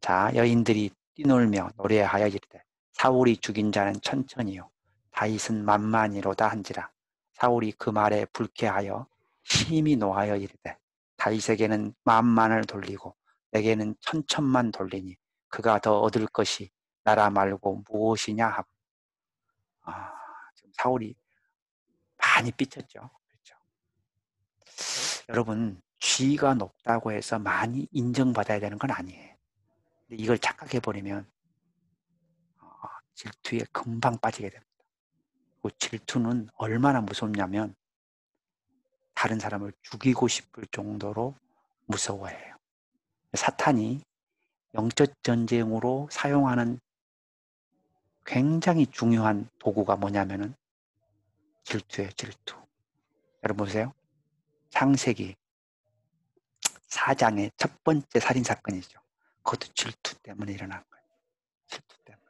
자, 여인들이 뛰놀며 노래하여 이르되 사울이 죽인 자는 천천히요 다윗은 만만이로다 한지라. 사울이 그 말에 불쾌하여 심히 노하여 이르되 다윗에게는 만만을 돌리고 내게는 천천만 돌리니 그가 더 얻을 것이 나라 말고 무엇이냐 하고. 지금 사울이 많이 삐쳤죠. 그렇죠. 여러분 쥐가 높다고 해서 많이 인정받아야 되는 건 아니에요. 근데 이걸 착각해버리면 질투에 금방 빠지게 됩니다. 그 질투는 얼마나 무섭냐면 다른 사람을 죽이고 싶을 정도로 무서워해요. 사탄이 영적 전쟁으로 사용하는 굉장히 중요한 도구가 뭐냐면은 질투예요, 질투. 여러분 보세요. 창세기 4장의 첫 번째 살인사건이죠. 그것도 질투 때문에 일어난 거예요. 질투 때문에.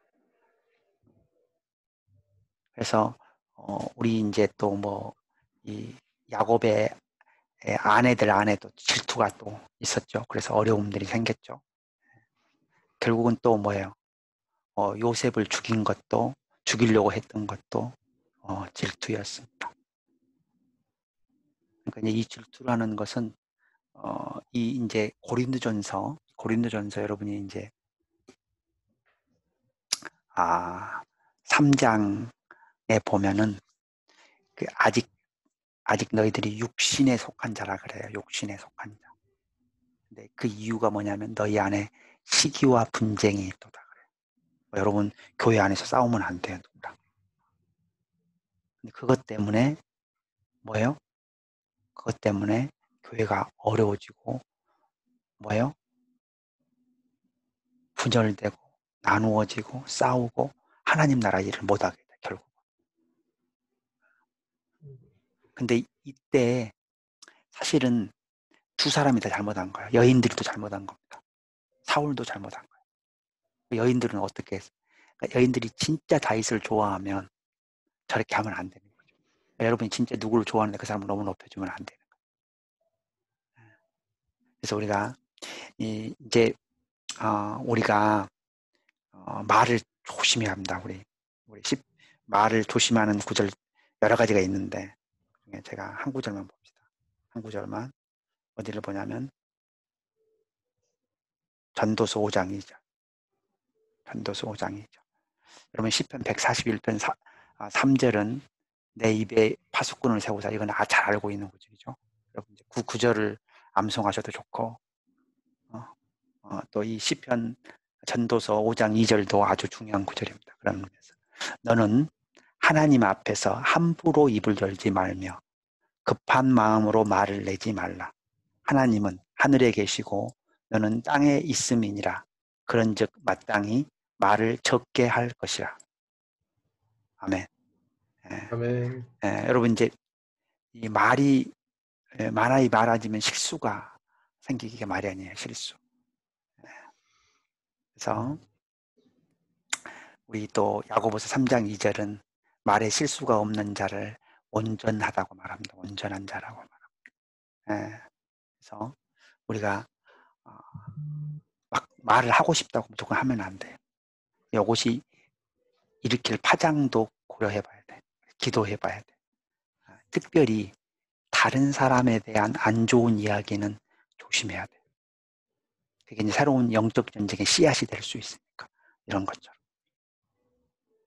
그래서, 우리 이제 또 이 야곱의 아내들 안에도 질투가 또 있었죠. 그래서 어려움들이 생겼죠. 결국은 또 뭐예요? 요셉을 죽이려고 했던 것도 질투였습니다. 그러니까 이제 이 질투라는 것은 이 이제 고린도전서 여러분이 이제 3장에 보면은 그 아직 너희들이 육신에 속한 자라 그래요. 육신에 속한 자. 근데 그 이유가 뭐냐면 너희 안에 시기와 분쟁이 있도다 그래요. 여러분 교회 안에서 싸우면 안 돼요. 누구랑. 근데 그것 때문에 뭐예요? 그것 때문에 교회가 어려워지고 뭐예요? 분열되고 나누어지고 싸우고 하나님 나라 일을 못하게 돼 결국. 근데 이때 사실은 두 사람이 다 잘못한 거예요. 여인들이 또 잘못한 겁니다. 사울도 잘못한 거예요. 여인들은 어떻게 했어요? 그러니까 여인들이 진짜 다윗을 좋아하면 저렇게 하면 안 되는 거죠. 여러분이 진짜 누구를 좋아하는데 그 사람을 너무 높여주면 안 되는 거예요. 그래서 우리가 이제 우리가 말을 조심해야 합니다. 우리 말을 조심하는 구절 여러 가지가 있는데 제가 한 구절만 봅시다. 한 구절만 어디를 보냐면 전도서 5장이죠. 전도서 5장이죠. 여러분 시편 141편 3절은 내 입에 파수꾼을 세우사 이건 잘 알고 있는 구절이죠. 여러분 그 구절을 암송하셔도 좋고 또 이 시편 전도서 5장 2절도 아주 중요한 구절입니다. 그런 의미에서 너는 하나님 앞에서 함부로 입을 열지 말며 급한 마음으로 말을 내지 말라. 하나님은 하늘에 계시고 너는 땅에 있음이니라. 그런즉 마땅히 말을 적게 할 것이라. 아멘. 아멘. 여러분 이제 이 말이 많이 말아지면 실수가 생기기가 마련이에요. 실수. 그래서 우리 또 야고보서 3장 2절은 말에 실수가 없는 자를 온전하다고 말합니다. 온전한 자라고 말합니다. 그래서 우리가 막 말을 하고 싶다고 무조건 하면 안 돼요. 이것이 일으킬 파장도 고려해 봐야 돼. 기도해 봐야 돼. 특별히 다른 사람에 대한 안 좋은 이야기는 조심해야 돼. 그게 이제 새로운 영적 전쟁의 씨앗이 될 수 있으니까. 이런 것처럼.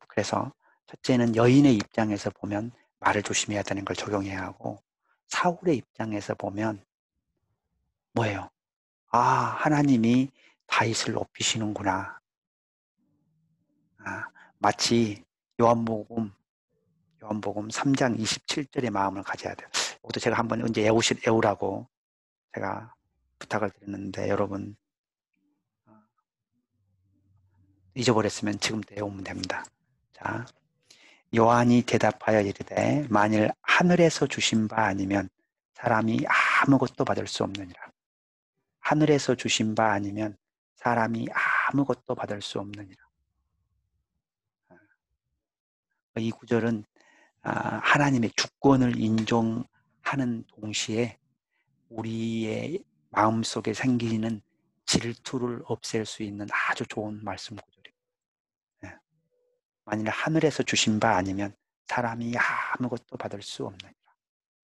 그래서 첫째는 여인의 입장에서 보면 말을 조심해야 되는 걸 적용해야 하고 사울의 입장에서 보면 뭐예요? 하나님이 다윗을 높이시는구나. 마치 요한복음 3장 27절의 마음을 가져야 돼요. 이것도 제가 한번 언제 외우라고 제가 부탁을 드렸는데 여러분 잊어버렸으면 지금부터 외우면 됩니다. 자, 요한이 대답하여 이르되 만일 하늘에서 주신 바 아니면 사람이 아무것도 받을 수 없느니라. 하늘에서 주신 바 아니면 사람이 아무것도 받을 수 없느니라. 이 구절은 하나님의 주권을 인정하는 동시에 우리의 마음속에 생기는 질투를 없앨 수 있는 아주 좋은 말씀 구절입니다. 만일 하늘에서 주신 바 아니면 사람이 아무것도 받을 수 없느니라.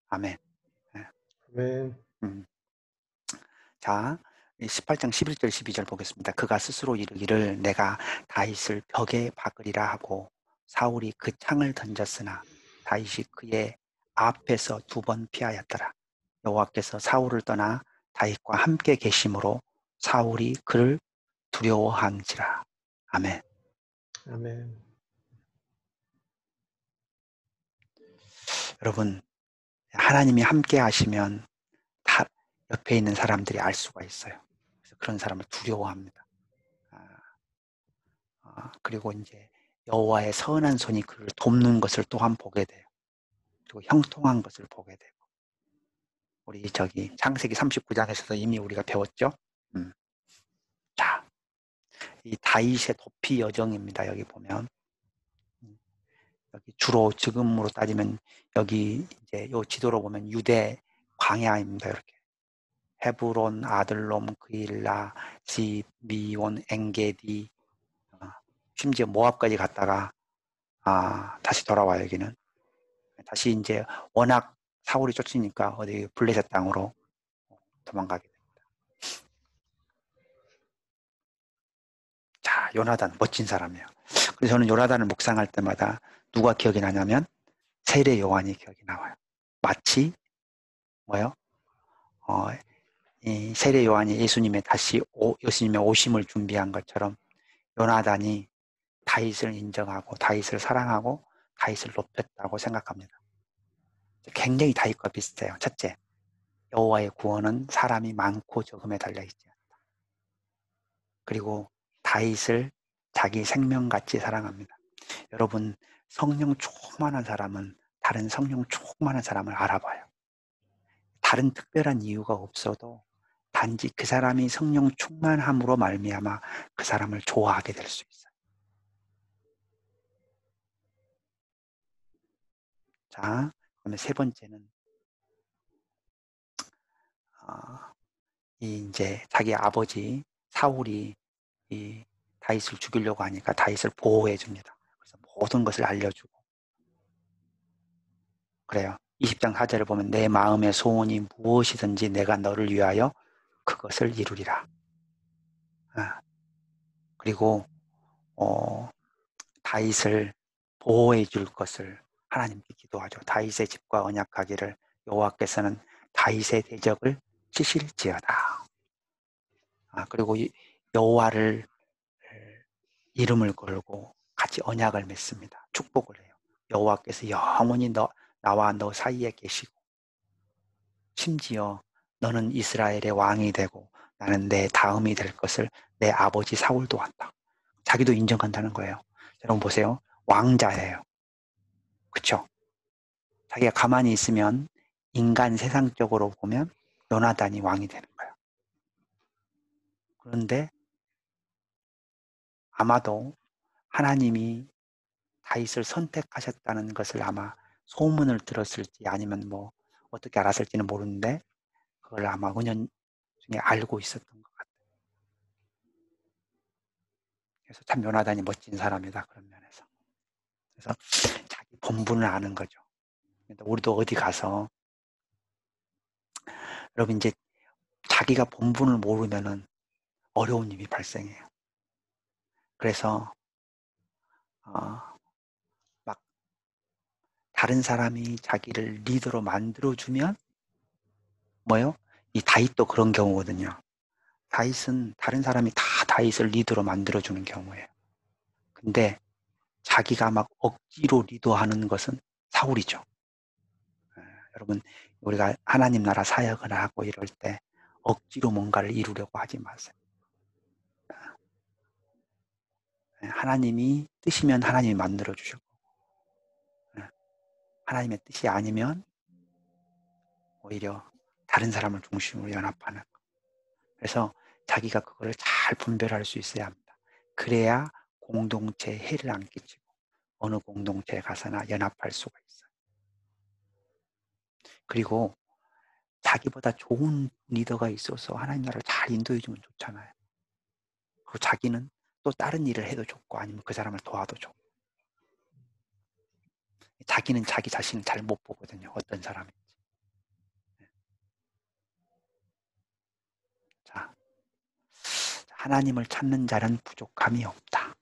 아멘. 아멘. 자, 18장 11절 12절 보겠습니다. 그가 스스로 이르기를 내가 다윗을 벽에 박으리라 하고 사울이 그 창을 던졌으나 다윗이 그의 앞에서 2번 피하였더라. 여호와께서 사울을 떠나 다윗과 함께 계심으로 사울이 그를 두려워한지라. 아멘. 아멘. 여러분, 하나님이 함께 하시면 다 옆에 있는 사람들이 알 수가 있어요. 그래서 그런 사람을 두려워합니다. 그리고 이제 여호와의 선한 손이 그를 돕는 것을 또한 보게 돼요. 그리고 형통한 것을 보게 되고. 우리 저기 창세기 39장에서도 이미 우리가 배웠죠. 자, 이 다윗의 도피 여정입니다. 여기 보면 여기 주로 지금으로 따지면 여기 이제 요 지도로 보면 유대 광야입니다. 이렇게 헤브론, 아들롬, 그일라, 집, 미온, 엔게디, 심지어 모압까지 갔다가 다시 돌아와요. 여기는 다시 이제 워낙 사울이 쫓으니까 어디 블레셋 땅으로 도망가게 됩니다. 자, 요나단 멋진 사람이에요. 그래서 저는 요나단을 묵상할 때마다 누가 기억이 나냐면 세례 요한이 기억이 나와요. 마치 뭐요? 이 세례 요한이 예수님의 오심을 준비한 것처럼 요나단이 다윗을 인정하고 다윗을 사랑하고 다윗을 높였다고 생각합니다. 굉장히 다윗과 비슷해요. 첫째, 여호와의 구원은 사람이 많고 적음에 달려있지 않다. 그리고 다윗을 자기 생명같이 사랑합니다. 여러분, 성령 충만한 사람은 다른 성령 충만한 사람을 알아봐요. 다른 특별한 이유가 없어도 단지 그 사람이 성령 충만함으로 말미암아 그 사람을 좋아하게 될 수 있어요. 자, 그러면 세 번째는 이제 자기 아버지 사울이 이 다윗을 죽이려고 하니까 다윗을 보호해 줍니다. 그래서 모든 것을 알려주고 그래요. 20장 4절을 보면 내 마음의 소원이 무엇이든지 내가 너를 위하여 그것을 이루리라. 그리고 다윗을 보호해 줄 것을 하나님께 기도하죠. 다윗의 집과 언약하기를 여호와께서는 다윗의 대적을 치실지어다. 그리고 여호와를 이름을 걸고 같이 언약을 맺습니다. 축복을 해요. 여호와께서 영원히 나와 너 사이에 계시고 심지어 너는 이스라엘의 왕이 되고 나는 내 다음이 될 것을 내 아버지 사울도 한다. 자기도 인정한다는 거예요. 여러분 보세요. 왕자예요. 그렇죠? 자기가 가만히 있으면 인간 세상적으로 보면 요나단이 왕이 되는 거예요. 그런데 아마도 하나님이 다윗을 선택하셨다는 것을 아마 소문을 들었을지 아니면 뭐 어떻게 알았을지는 모르는데 그걸 아마 은연중에 알고 있었던 것 같아요. 그래서 참 요나단이 멋진 사람이다 그런 면에서. 그래서 자기 본분을 아는 거죠. 우리도 어디 가서 여러분 이제 자기가 본분을 모르면은 어려운 일이 발생해요. 그래서 막 다른 사람이 자기를 리더로 만들어주면 뭐요? 이 다윗도 그런 경우거든요. 다윗은 다른 사람이 다 다윗을 리더로 만들어주는 경우예요. 근데 자기가 막 억지로 리더하는 것은 사울이죠. 여러분 우리가 하나님 나라 사역을 하고 이럴 때 억지로 뭔가를 이루려고 하지 마세요. 하나님이 뜻이면 하나님이 만들어 주실 거고 하나님의 뜻이 아니면 오히려 다른 사람을 중심으로 연합하는 거. 그래서 자기가 그거를 잘 분별할 수 있어야 합니다. 그래야 공동체에 해를 안 끼치고 어느 공동체에 가서나 연합할 수가 있어요. 그리고 자기보다 좋은 리더가 있어서 하나님 나라를 잘 인도해 주면 좋잖아요. 그리고 자기는 또 다른 일을 해도 좋고 아니면 그 사람을 도와도 좋고 자기는 자기 자신을 잘 못 보거든요. 어떤 사람인지. 자, 하나님을 찾는 자는 부족함이 없다.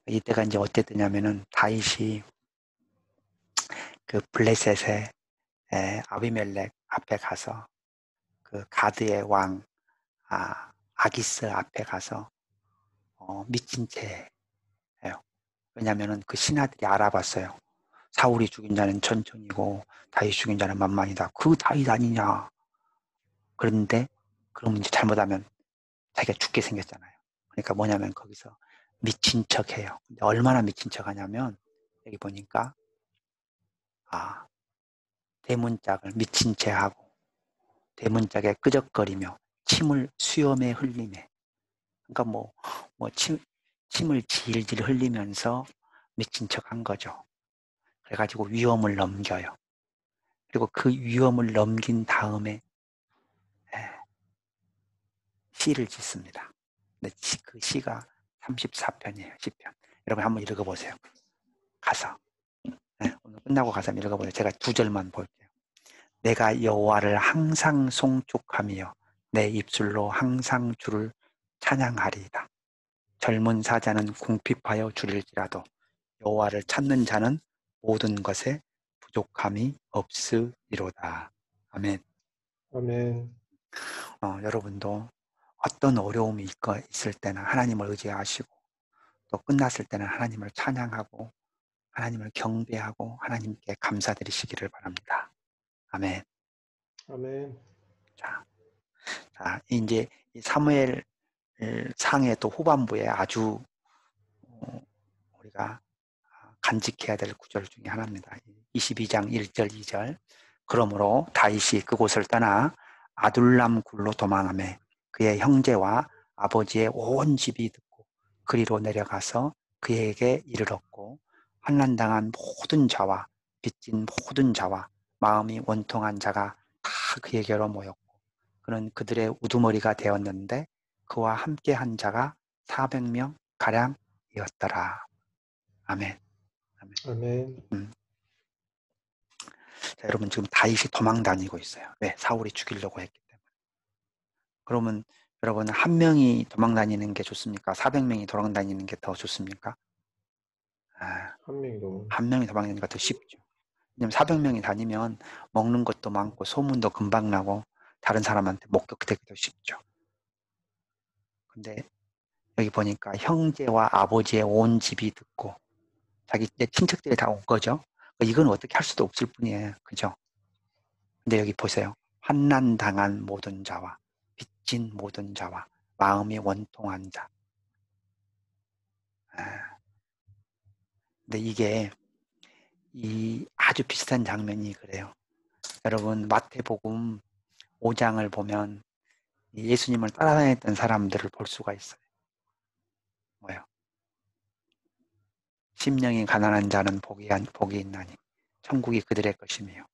이때가 이제 어땠냐면은 다윗이 그 블레셋에 아비멜렉 앞에 가서 그 가드의 왕 아기스 앞에 가서 미친 채예요. 왜냐하면 그 신하들이 알아봤어요. 사울이 죽인 자는 천천히고 다윗 죽인 자는 만만이다. 그 다윗 아니냐. 그런데 그러면 이제 잘못하면 자기가 죽게 생겼잖아요. 그러니까 뭐냐면 거기서 미친 척해요. 근데 얼마나 미친 척하냐면 여기 보니까 대문짝을 미친 채 하고 대문짝에 끄적거리며 침을 수염에 흘리며 그러니까 침을 질질 흘리면서 미친 척 한 거죠. 그래가지고 위험을 넘겨요. 그리고 그 위험을 넘긴 다음에 시를 짓습니다. 근데 그 시가 34편이에요. 시편. 여러분 한번 읽어보세요. 가서. 오늘 끝나고 가서 한번 읽어보세요. 제가 2절만 볼게요. 내가 여호와를 항상 송축하며 내 입술로 항상 주를 찬양하리이다. 젊은 사자는 궁핍하여 줄일지라도 여호와를 찾는 자는 모든 것에 부족함이 없으리로다. 아멘. 아멘. 여러분도 어떤 어려움이 있을 때는 하나님을 의지하시고 또 끝났을 때는 하나님을 찬양하고 하나님을 경배하고 하나님께 감사드리시기를 바랍니다. 아멘. 아멘. 자, 이제 사무엘 상의 또 후반부에 아주 우리가 간직해야 될 구절 중에 하나입니다. 22장 1절 2절. 그러므로 다윗이 그곳을 떠나 아둘람 굴로 도망하며 그의 형제와 아버지의 온 집이 듣고 그리로 내려가서 그에게 이르렀고 환난당한 모든 자와 빚진 모든 자와 마음이 원통한 자가 다 그에게로 모였고 그는 그들의 우두머리가 되었는데 그와 함께 한 자가 400명 가량이었더라. 아멘. 아멘. 자, 여러분 지금 다윗이 도망 다니고 있어요. 왜? 사울이 죽이려고 했기 때문에. 그러면 여러분 한 명이 도망 다니는 게 좋습니까? 400명이 도망 다니는 게 더 좋습니까? 한 명도. 한 명이 도망 다니는 게 더 쉽죠. 왜냐면 400명이 다니면 먹는 것도 많고 소문도 금방 나고 다른 사람한테 목격되기도 쉽죠. 근데 여기 보니까 형제와 아버지의 온 집이 듣고 자기 친척들이 다 온 거죠. 이건 어떻게 할 수도 없을 뿐이에요. 그죠? 근데 여기 보세요. 환난당한 모든 자와 빚진 모든 자와 마음이 원통한 자. 근데 이게 아주 비슷한 장면이 그래요. 여러분 마태복음 5장을 보면 예수님을 따라다녔던 사람들을 볼 수가 있어요. 뭐요? 심령이 가난한 자는 복이 있나니 천국이 그들의 것이며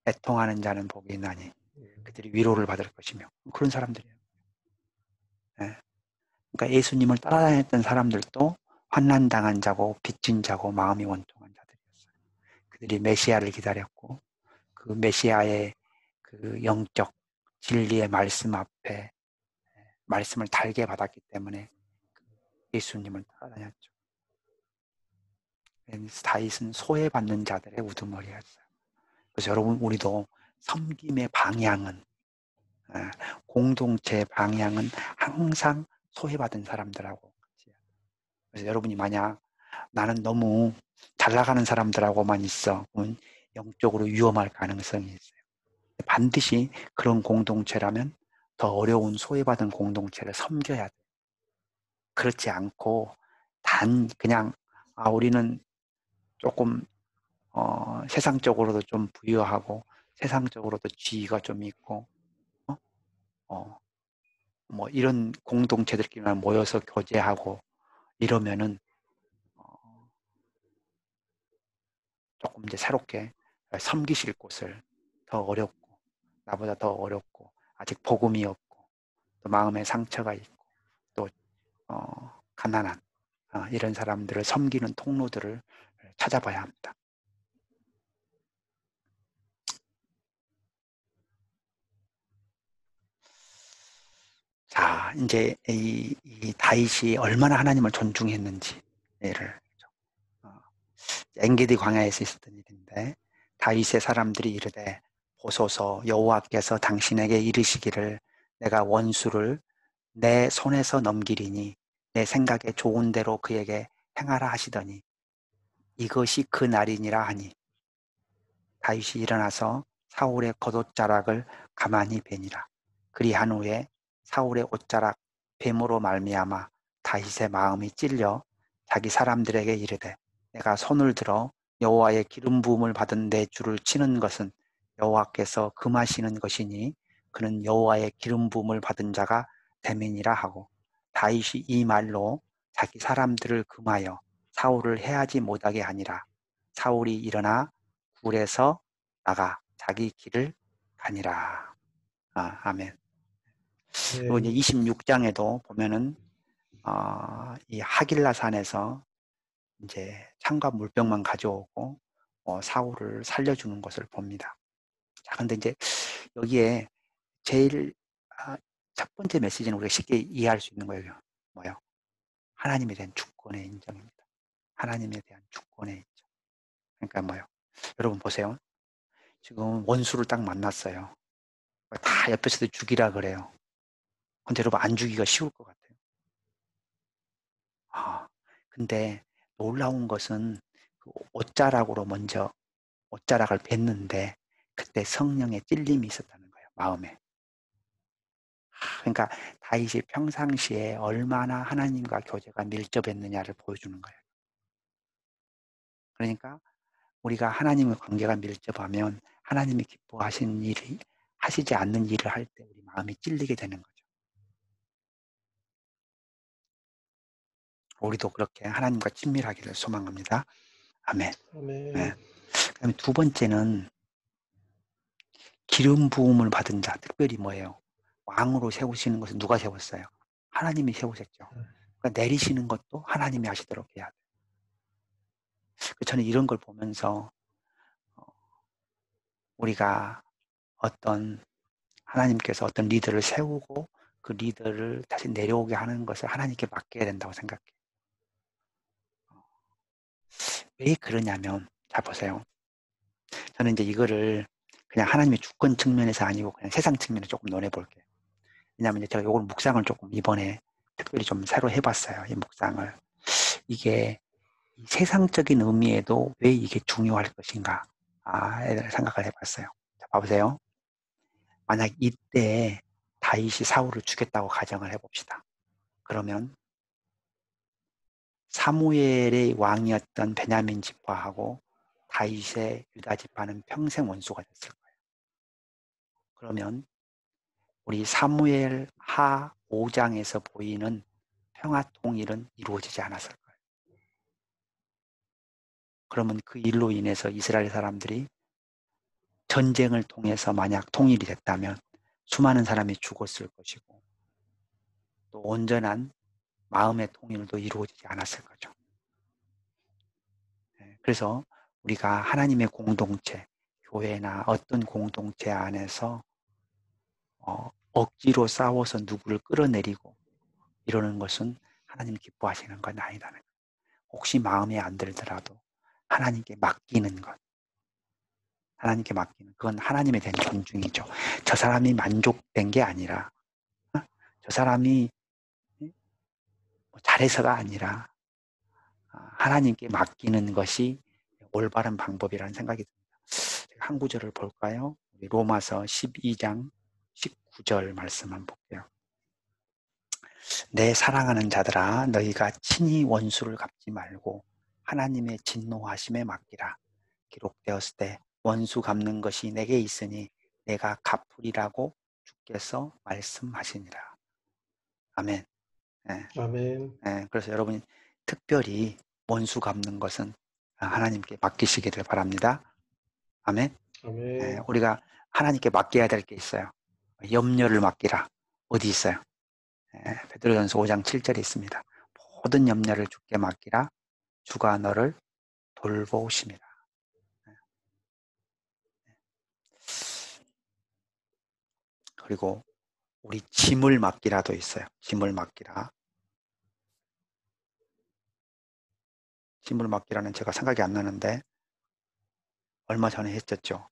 애통하는 자는 복이 있나니 그들이 위로를 받을 것이며 그런 사람들이에요. 그러니까 예수님을 따라다녔던 사람들도 환난당한 자고 빚진 자고 마음이 원통한 자들이었어요. 그들이 메시아를 기다렸고 그 메시아의 그 영적 진리의 말씀 앞에 말씀을 달게 받았기 때문에 예수님을 따라다녔죠. 다윗은 소외받는 자들의 우두머리였어요. 그래서 여러분 우리도 섬김의 방향은 공동체의 방향은 항상 소외받은 사람들하고 그래서 여러분이 만약 나는 너무 잘 나가는 사람들하고만 있어 그러면 영적으로 위험할 가능성이 있어요. 반드시 그런 공동체라면 더 어려운 소외받은 공동체를 섬겨야 돼요. 그렇지 않고 그냥 우리는 조금 세상적으로도 좀 부유하고 세상적으로도 지위가 좀 있고 뭐 이런 공동체들끼리만 모여서 교제하고 이러면은 조금 이제 새롭게 섬기실 곳을 더 어렵고 나보다 더 어렵고 아직 복음이 없고 또 마음에 상처가 있고 또 가난한 이런 사람들을 섬기는 통로들을 찾아봐야 합니다. 자, 이제 이 다윗이 얼마나 하나님을 존중했는지를 엔게디 광야에서 있었던 일인데 다윗의 사람들이 이르되 보소서 여호와께서 당신에게 이르시기를 내가 원수를 내 손에서 넘기리니 내 생각에 좋은 대로 그에게 행하라 하시더니 이것이 그 날이니라 하니 다윗이 일어나서 사울의 겉옷자락을 가만히 베니라. 그리한 후에 사울의 옷자락 뱀으로 말미암아 다윗의 마음이 찔려 자기 사람들에게 이르되 내가 손을 들어 여호와의 기름 부음을 받은 내 주를 치는 것은 여호와께서 금하시는 것이니 그는 여호와의 기름 부음을 받은 자가 됨이니라 하고 다윗이 이 말로 자기 사람들을 금하여 사울을 해하지 못하게 하니라. 사울이 일어나 굴에서 나가 자기 길을 가니라. 아멘. 그리고 이제 아멘. 26장에도 보면은 이 하길라 산에서 이제 창과 물병만 가져오고 사울을 살려주는 것을 봅니다. 자, 근데 이제 여기에 제일 첫 번째 메시지는 우리가 쉽게 이해할 수 있는 거예요. 뭐요? 하나님에 대한 주권의 인정입니다. 하나님에 대한 주권의 인정. 그러니까 뭐요? 여러분 보세요. 지금 원수를 딱 만났어요. 다 옆에서도 죽이라 그래요. 근데 여러분 안 죽이기가 쉬울 것 같아요. 근데 놀라운 것은 그 옷자락으로 먼저 옷자락을 뱉는데 그때 성령의 찔림이 있었다는 거예요. 마음에. 그러니까 다윗이 평상시에 얼마나 하나님과 교제가 밀접했느냐를 보여주는 거예요. 그러니까 우리가 하나님의 관계가 밀접하면 하나님이 기뻐하시는 일이 하시지 않는 일을 할 때 우리 마음이 찔리게 되는 거죠. 우리도 그렇게 하나님과 친밀하기를 소망합니다. 아멘. 네. 아멘. 그다음에 두 번째는 기름 부음을 받은 자, 특별히 뭐예요? 왕으로 세우시는 것은 누가 세웠어요? 하나님이 세우셨죠. 그러니까 내리시는 것도 하나님이 하시도록 해야 돼요. 저는 이런 걸 보면서 우리가 어떤 하나님께서 어떤 리더를 세우고 그 리더를 다시 내려오게 하는 것을 하나님께 맡겨야 된다고 생각해요. 왜 그러냐면, 자 보세요. 저는 이제 이거를 그냥 하나님의 주권 측면에서 아니고 그냥 세상 측면에서 조금 논해 볼게요. 왜냐하면 제가 이걸 묵상을 조금 이번에 특별히 좀 새로 해봤어요. 이 묵상을. 이게 세상적인 의미에도 왜 이게 중요할 것인가? 생각을 해봤어요. 자, 봐보세요. 만약 이때 다윗이 사울을 죽였다고 가정을 해봅시다. 그러면 사무엘의 왕이었던 베냐민 지파하고 다윗의 유다 지파는 평생 원수가 됐을 거예요. 그러면 우리 사무엘 하 5장에서 보이는 평화 통일은 이루어지지 않았을 거예요. 그러면 그 일로 인해서 이스라엘 사람들이 전쟁을 통해서 만약 통일이 됐다면 수많은 사람이 죽었을 것이고 또 온전한 마음의 통일도 이루어지지 않았을 거죠. 그래서 우리가 하나님의 공동체, 교회나 어떤 공동체 안에서 억지로 싸워서 누구를 끌어내리고 이러는 것은 하나님 기뻐하시는 건 아니다는 거예요. 혹시 마음에 안 들더라도 하나님께 맡기는 것, 하나님께 맡기는 그건 하나님에 대한 존중이죠. 저 사람이 만족된 게 아니라 저 사람이 잘해서가 아니라 하나님께 맡기는 것이 올바른 방법이라는 생각이 듭니다. 제가 한 구절을 볼까요? 로마서 12장 19절 말씀 한번 볼게요. 내 사랑하는 자들아 너희가 친히 원수를 갚지 말고 하나님의 진노하심에 맡기라. 기록되었을 때 원수 갚는 것이 내게 있으니 내가 갚으리라고 주께서 말씀하시니라. 아멘. 네. 아멘. 네. 그래서 여러분이 특별히 원수 갚는 것은 하나님께 맡기시기를 바랍니다. 아멘. 네. 아멘. 우리가 하나님께 맡겨야 될 게 있어요. 염려를 맡기라. 어디 있어요? 베드로전서 5장 7절에 있습니다. 모든 염려를 주께 맡기라. 주가 너를 돌보심이라. 그리고 우리 짐을 맡기라도 있어요. 짐을 맡기라. 짐을 맡기라는 제가 생각이 안 나는데 얼마 전에 했었죠.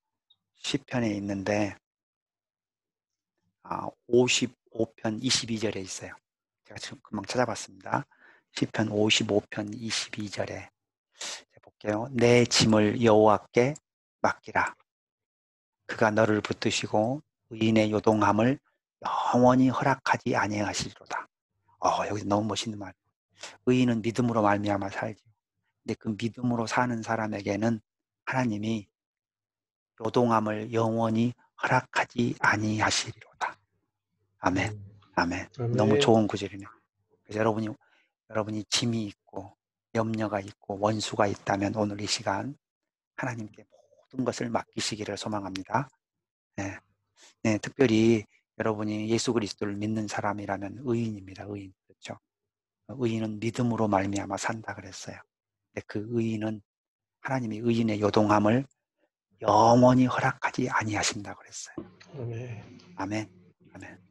시편에 있는데 55편 22절에 있어요. 제가 지금 금방 찾아봤습니다. 시편 55편 22절에 볼게요. 내 짐을 여호와께 맡기라. 그가 너를 붙드시고 의인의 요동함을 영원히 허락하지 아니하시리로다. 여기서 너무 멋있는 말. 의인은 믿음으로 말미암아 살지. 근데 그 믿음으로 사는 사람에게는 하나님이 요동함을 영원히 허락하지 아니하시리로다. 아멘. 아멘. 너무 아멘. 좋은 구절이네. 그래서 여러분이 짐이 있고 염려가 있고 원수가 있다면 오늘 이 시간 하나님께 모든 것을 맡기시기를 소망합니다. 네. 네, 특별히 여러분이 예수 그리스도를 믿는 사람이라면 의인입니다. 의인. 그렇죠? 의인은 믿음으로 말미암아 산다 그랬어요. 근데 그 의인은 하나님이 의인의 요동함을 영원히 허락하지 아니하신다 그랬어요. 아멘. 아멘. 아멘.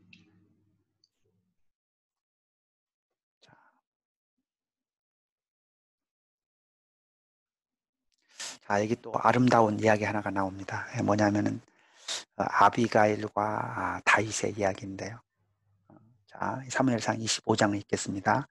자, 여기 또 아름다운 이야기 하나가 나옵니다. 뭐냐면은 아비가일과 다윗의 이야기인데요. 자, 사무엘상 25장을 읽겠습니다.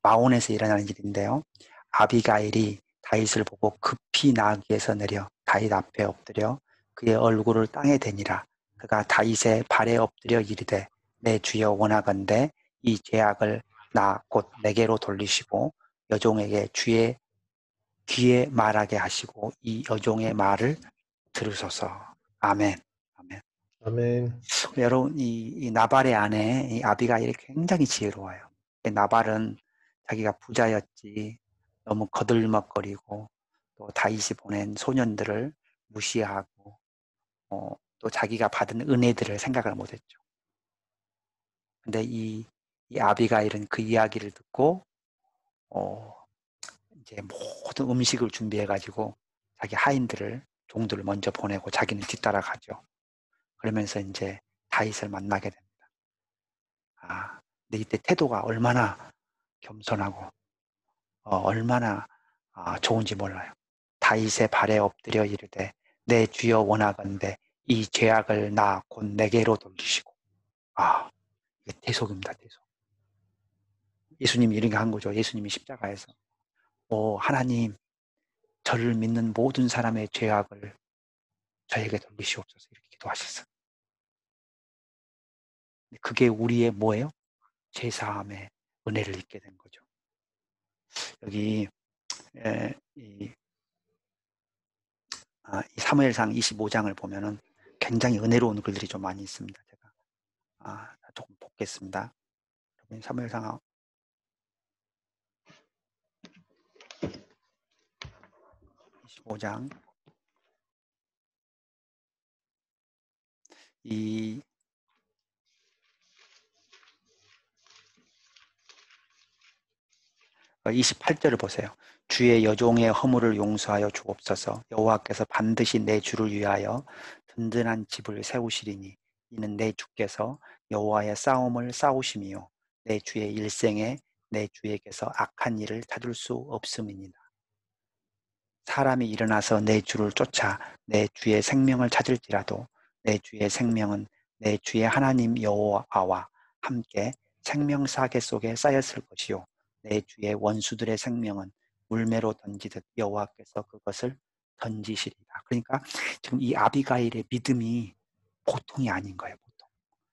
마온에서 일어나는 일인데요. 아비가일이 다윗을 보고 급히 나귀에서 내려 다윗 앞에 엎드려 그의 얼굴을 땅에 대니라. 그가 다윗의 발에 엎드려 이르되 내 주여 원하건대 이 죄악을 나 곧 내게로 돌리시고 여종에게 주의 귀에 말하게 하시고 이 여종의 말을 들으소서. 아멘. 아멘. 아멘. 여러분, 이 나발의 아내, 이 아비가일이 굉장히 지혜로워요. 나발은 자기가 부자였지, 너무 거들먹거리고, 또 다윗이 보낸 소년들을 무시하고, 또 자기가 받은 은혜들을 생각을 못했죠. 근데 이 아비가일은 그 이야기를 듣고, 이제 모든 음식을 준비해가지고, 자기 하인들을, 종들을 먼저 보내고 자기는 뒤따라가죠. 그러면서 이제 다윗을 만나게 됩니다. 근데 이때 태도가 얼마나 겸손하고 얼마나 좋은지 몰라요. 다윗의 발에 엎드려 이르되 내 주여 원하건대 이 죄악을 나 곧 내게로 돌리시고. 이게 대속입니다. 대속. 예수님이 이런 거 한 거죠. 예수님이 십자가에서 하나님 저를 믿는 모든 사람의 죄악을 저에게 돌리시옵소서 이렇게 기도하셨어요. 그게 우리의 뭐예요? 죄사함의 은혜를 입게 된 거죠. 여기 이 사무엘상 25장을 보면은 굉장히 은혜로운 글들이 좀 많이 있습니다. 제가 조금 보겠습니다. 사무엘상 25장 이 28절을 보세요. 주의 여종의 허물을 용서하여 주옵소서. 여호와께서 반드시 내 주를 위하여 든든한 집을 세우시리니 이는 내 주께서 여호와의 싸움을 싸우심이요 내 주의 일생에 내 주에게서 악한 일을 찾을 수 없음이니라. 사람이 일어나서 내 주를 쫓아 내 주의 생명을 찾을지라도 내 주의 생명은 내 주의 하나님 여호와와 함께 생명사계 속에 쌓였을 것이요 내 주의 원수들의 생명은 물매로 던지듯 여호와께서 그것을 던지시리라. 그러니까 지금 이 아비가일의 믿음이 보통이 아닌 거예요. 보통.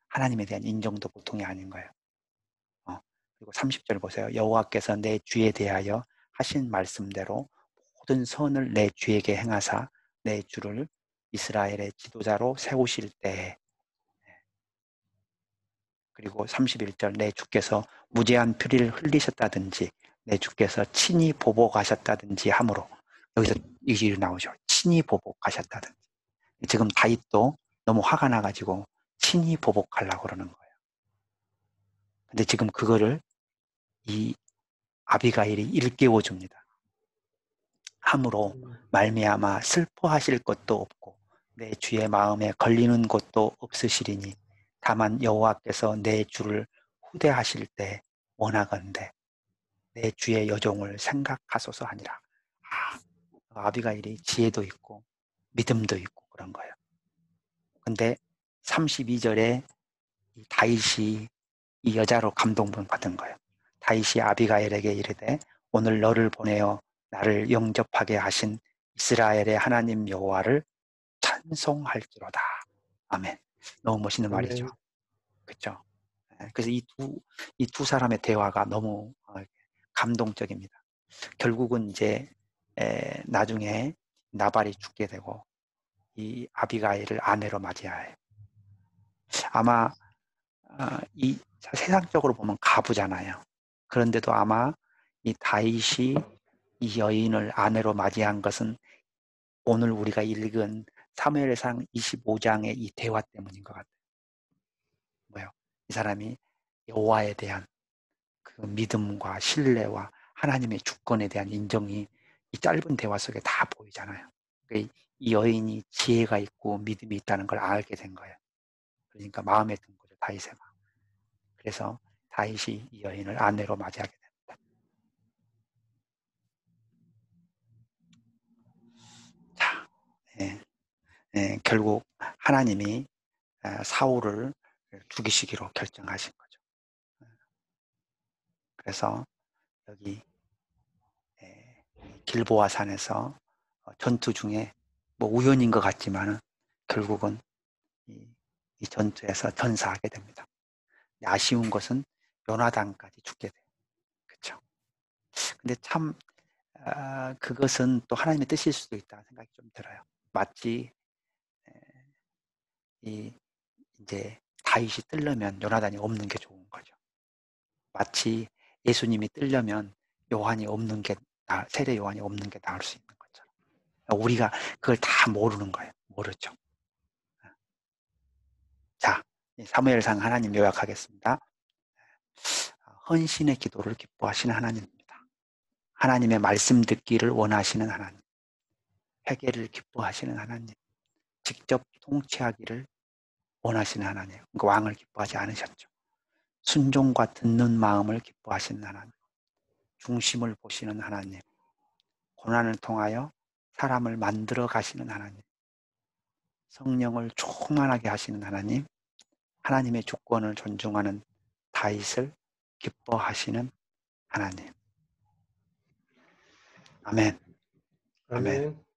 하나님에 대한 인정도 보통이 아닌 거예요. 그리고 30절 보세요. 여호와께서 내 주에 대하여 하신 말씀대로 모든 선을 내 주에게 행하사 내 주를 이스라엘의 지도자로 세우실 때. 그리고 31절 내 주께서 무제한 표리를 흘리셨다든지 내 주께서 친히 보복하셨다든지 하므로 여기서 이게 나오죠. 친히 보복하셨다든지. 지금 다윗도 너무 화가 나가지고 친히 보복하려고 그러는 거예요. 근데 지금 그거를 이 아비가일이 일깨워 줍니다. 함으로 말미암아 슬퍼하실 것도 없고 내 주의 마음에 걸리는 것도 없으시리니 다만 여호와께서 내 주를 후대하실 때 원하건대 내 주의 여종을 생각하소서 하니라. 아비가일이 지혜도 있고 믿음도 있고 그런 거예요. 근데 32절에 다윗이 이 여자로 감동받은 거예요. 다윗이 아비가일에게 이르되 오늘 너를 보내어 나를 영접하게 하신 이스라엘의 하나님 여호와를 찬송할지로다. 아멘. 너무 멋있는 말이죠. 아멘. 그렇죠? 그래서 이 두 사람의 대화가 너무 감동적입니다. 결국은 이제 나중에 나발이 죽게 되고 이 아비가일을 아내로 맞이해요. 아마 이 세상적으로 보면 가부잖아요. 그런데도 아마 이 다윗이 이 여인을 아내로 맞이한 것은 오늘 우리가 읽은 사무엘상 25장의 이 대화 때문인 것 같아요. 뭐요? 이 사람이 여호와에 대한 그 믿음과 신뢰와 하나님의 주권에 대한 인정이 이 짧은 대화 속에 다 보이잖아요. 이 여인이 지혜가 있고 믿음이 있다는 걸 알게 된 거예요. 그러니까 마음에 든 거죠, 다윗의 마음. 그래서 다윗이 이 여인을 아내로 맞이하게 됩니다. 자, 결국 하나님이 사울을 죽이시기로 결정하신 거죠. 그래서 여기 길보아 산에서 전투 중에 뭐 우연인 것 같지만은 결국은 이 전투에서 전사하게 됩니다. 아쉬운 것은 요나단까지 죽게 돼요. 그렇죠? 근데 참 그것은 또 하나님의 뜻일 수도 있다는 생각이 좀 들어요. 마치 이제 다윗이 뜨려면 요나단이 없는 게 좋은 거죠. 마치 예수님이 뜨려면 요한이 없는 게 세례 요한이 없는 게 나을 수 있는 것처럼. 우리가 그걸 다 모르는 거예요. 모르죠. 자, 사무엘상 하나님 요약하겠습니다. 헌신의 기도를 기뻐하시는 하나님입니다. 하나님의 말씀 듣기를 원하시는 하나님, 회개를 기뻐하시는 하나님, 직접 통치하기를 원하시는 하나님. 그러니까 왕을 기뻐하지 않으셨죠. 순종과 듣는 마음을 기뻐하시는 하나님, 중심을 보시는 하나님, 고난을 통하여 사람을 만들어 가시는 하나님, 성령을 충만하게 하시는 하나님, 하나님의 주권을 존중하는 다윗을 기뻐하시는 하나님. 아멘. 아멘. 아멘.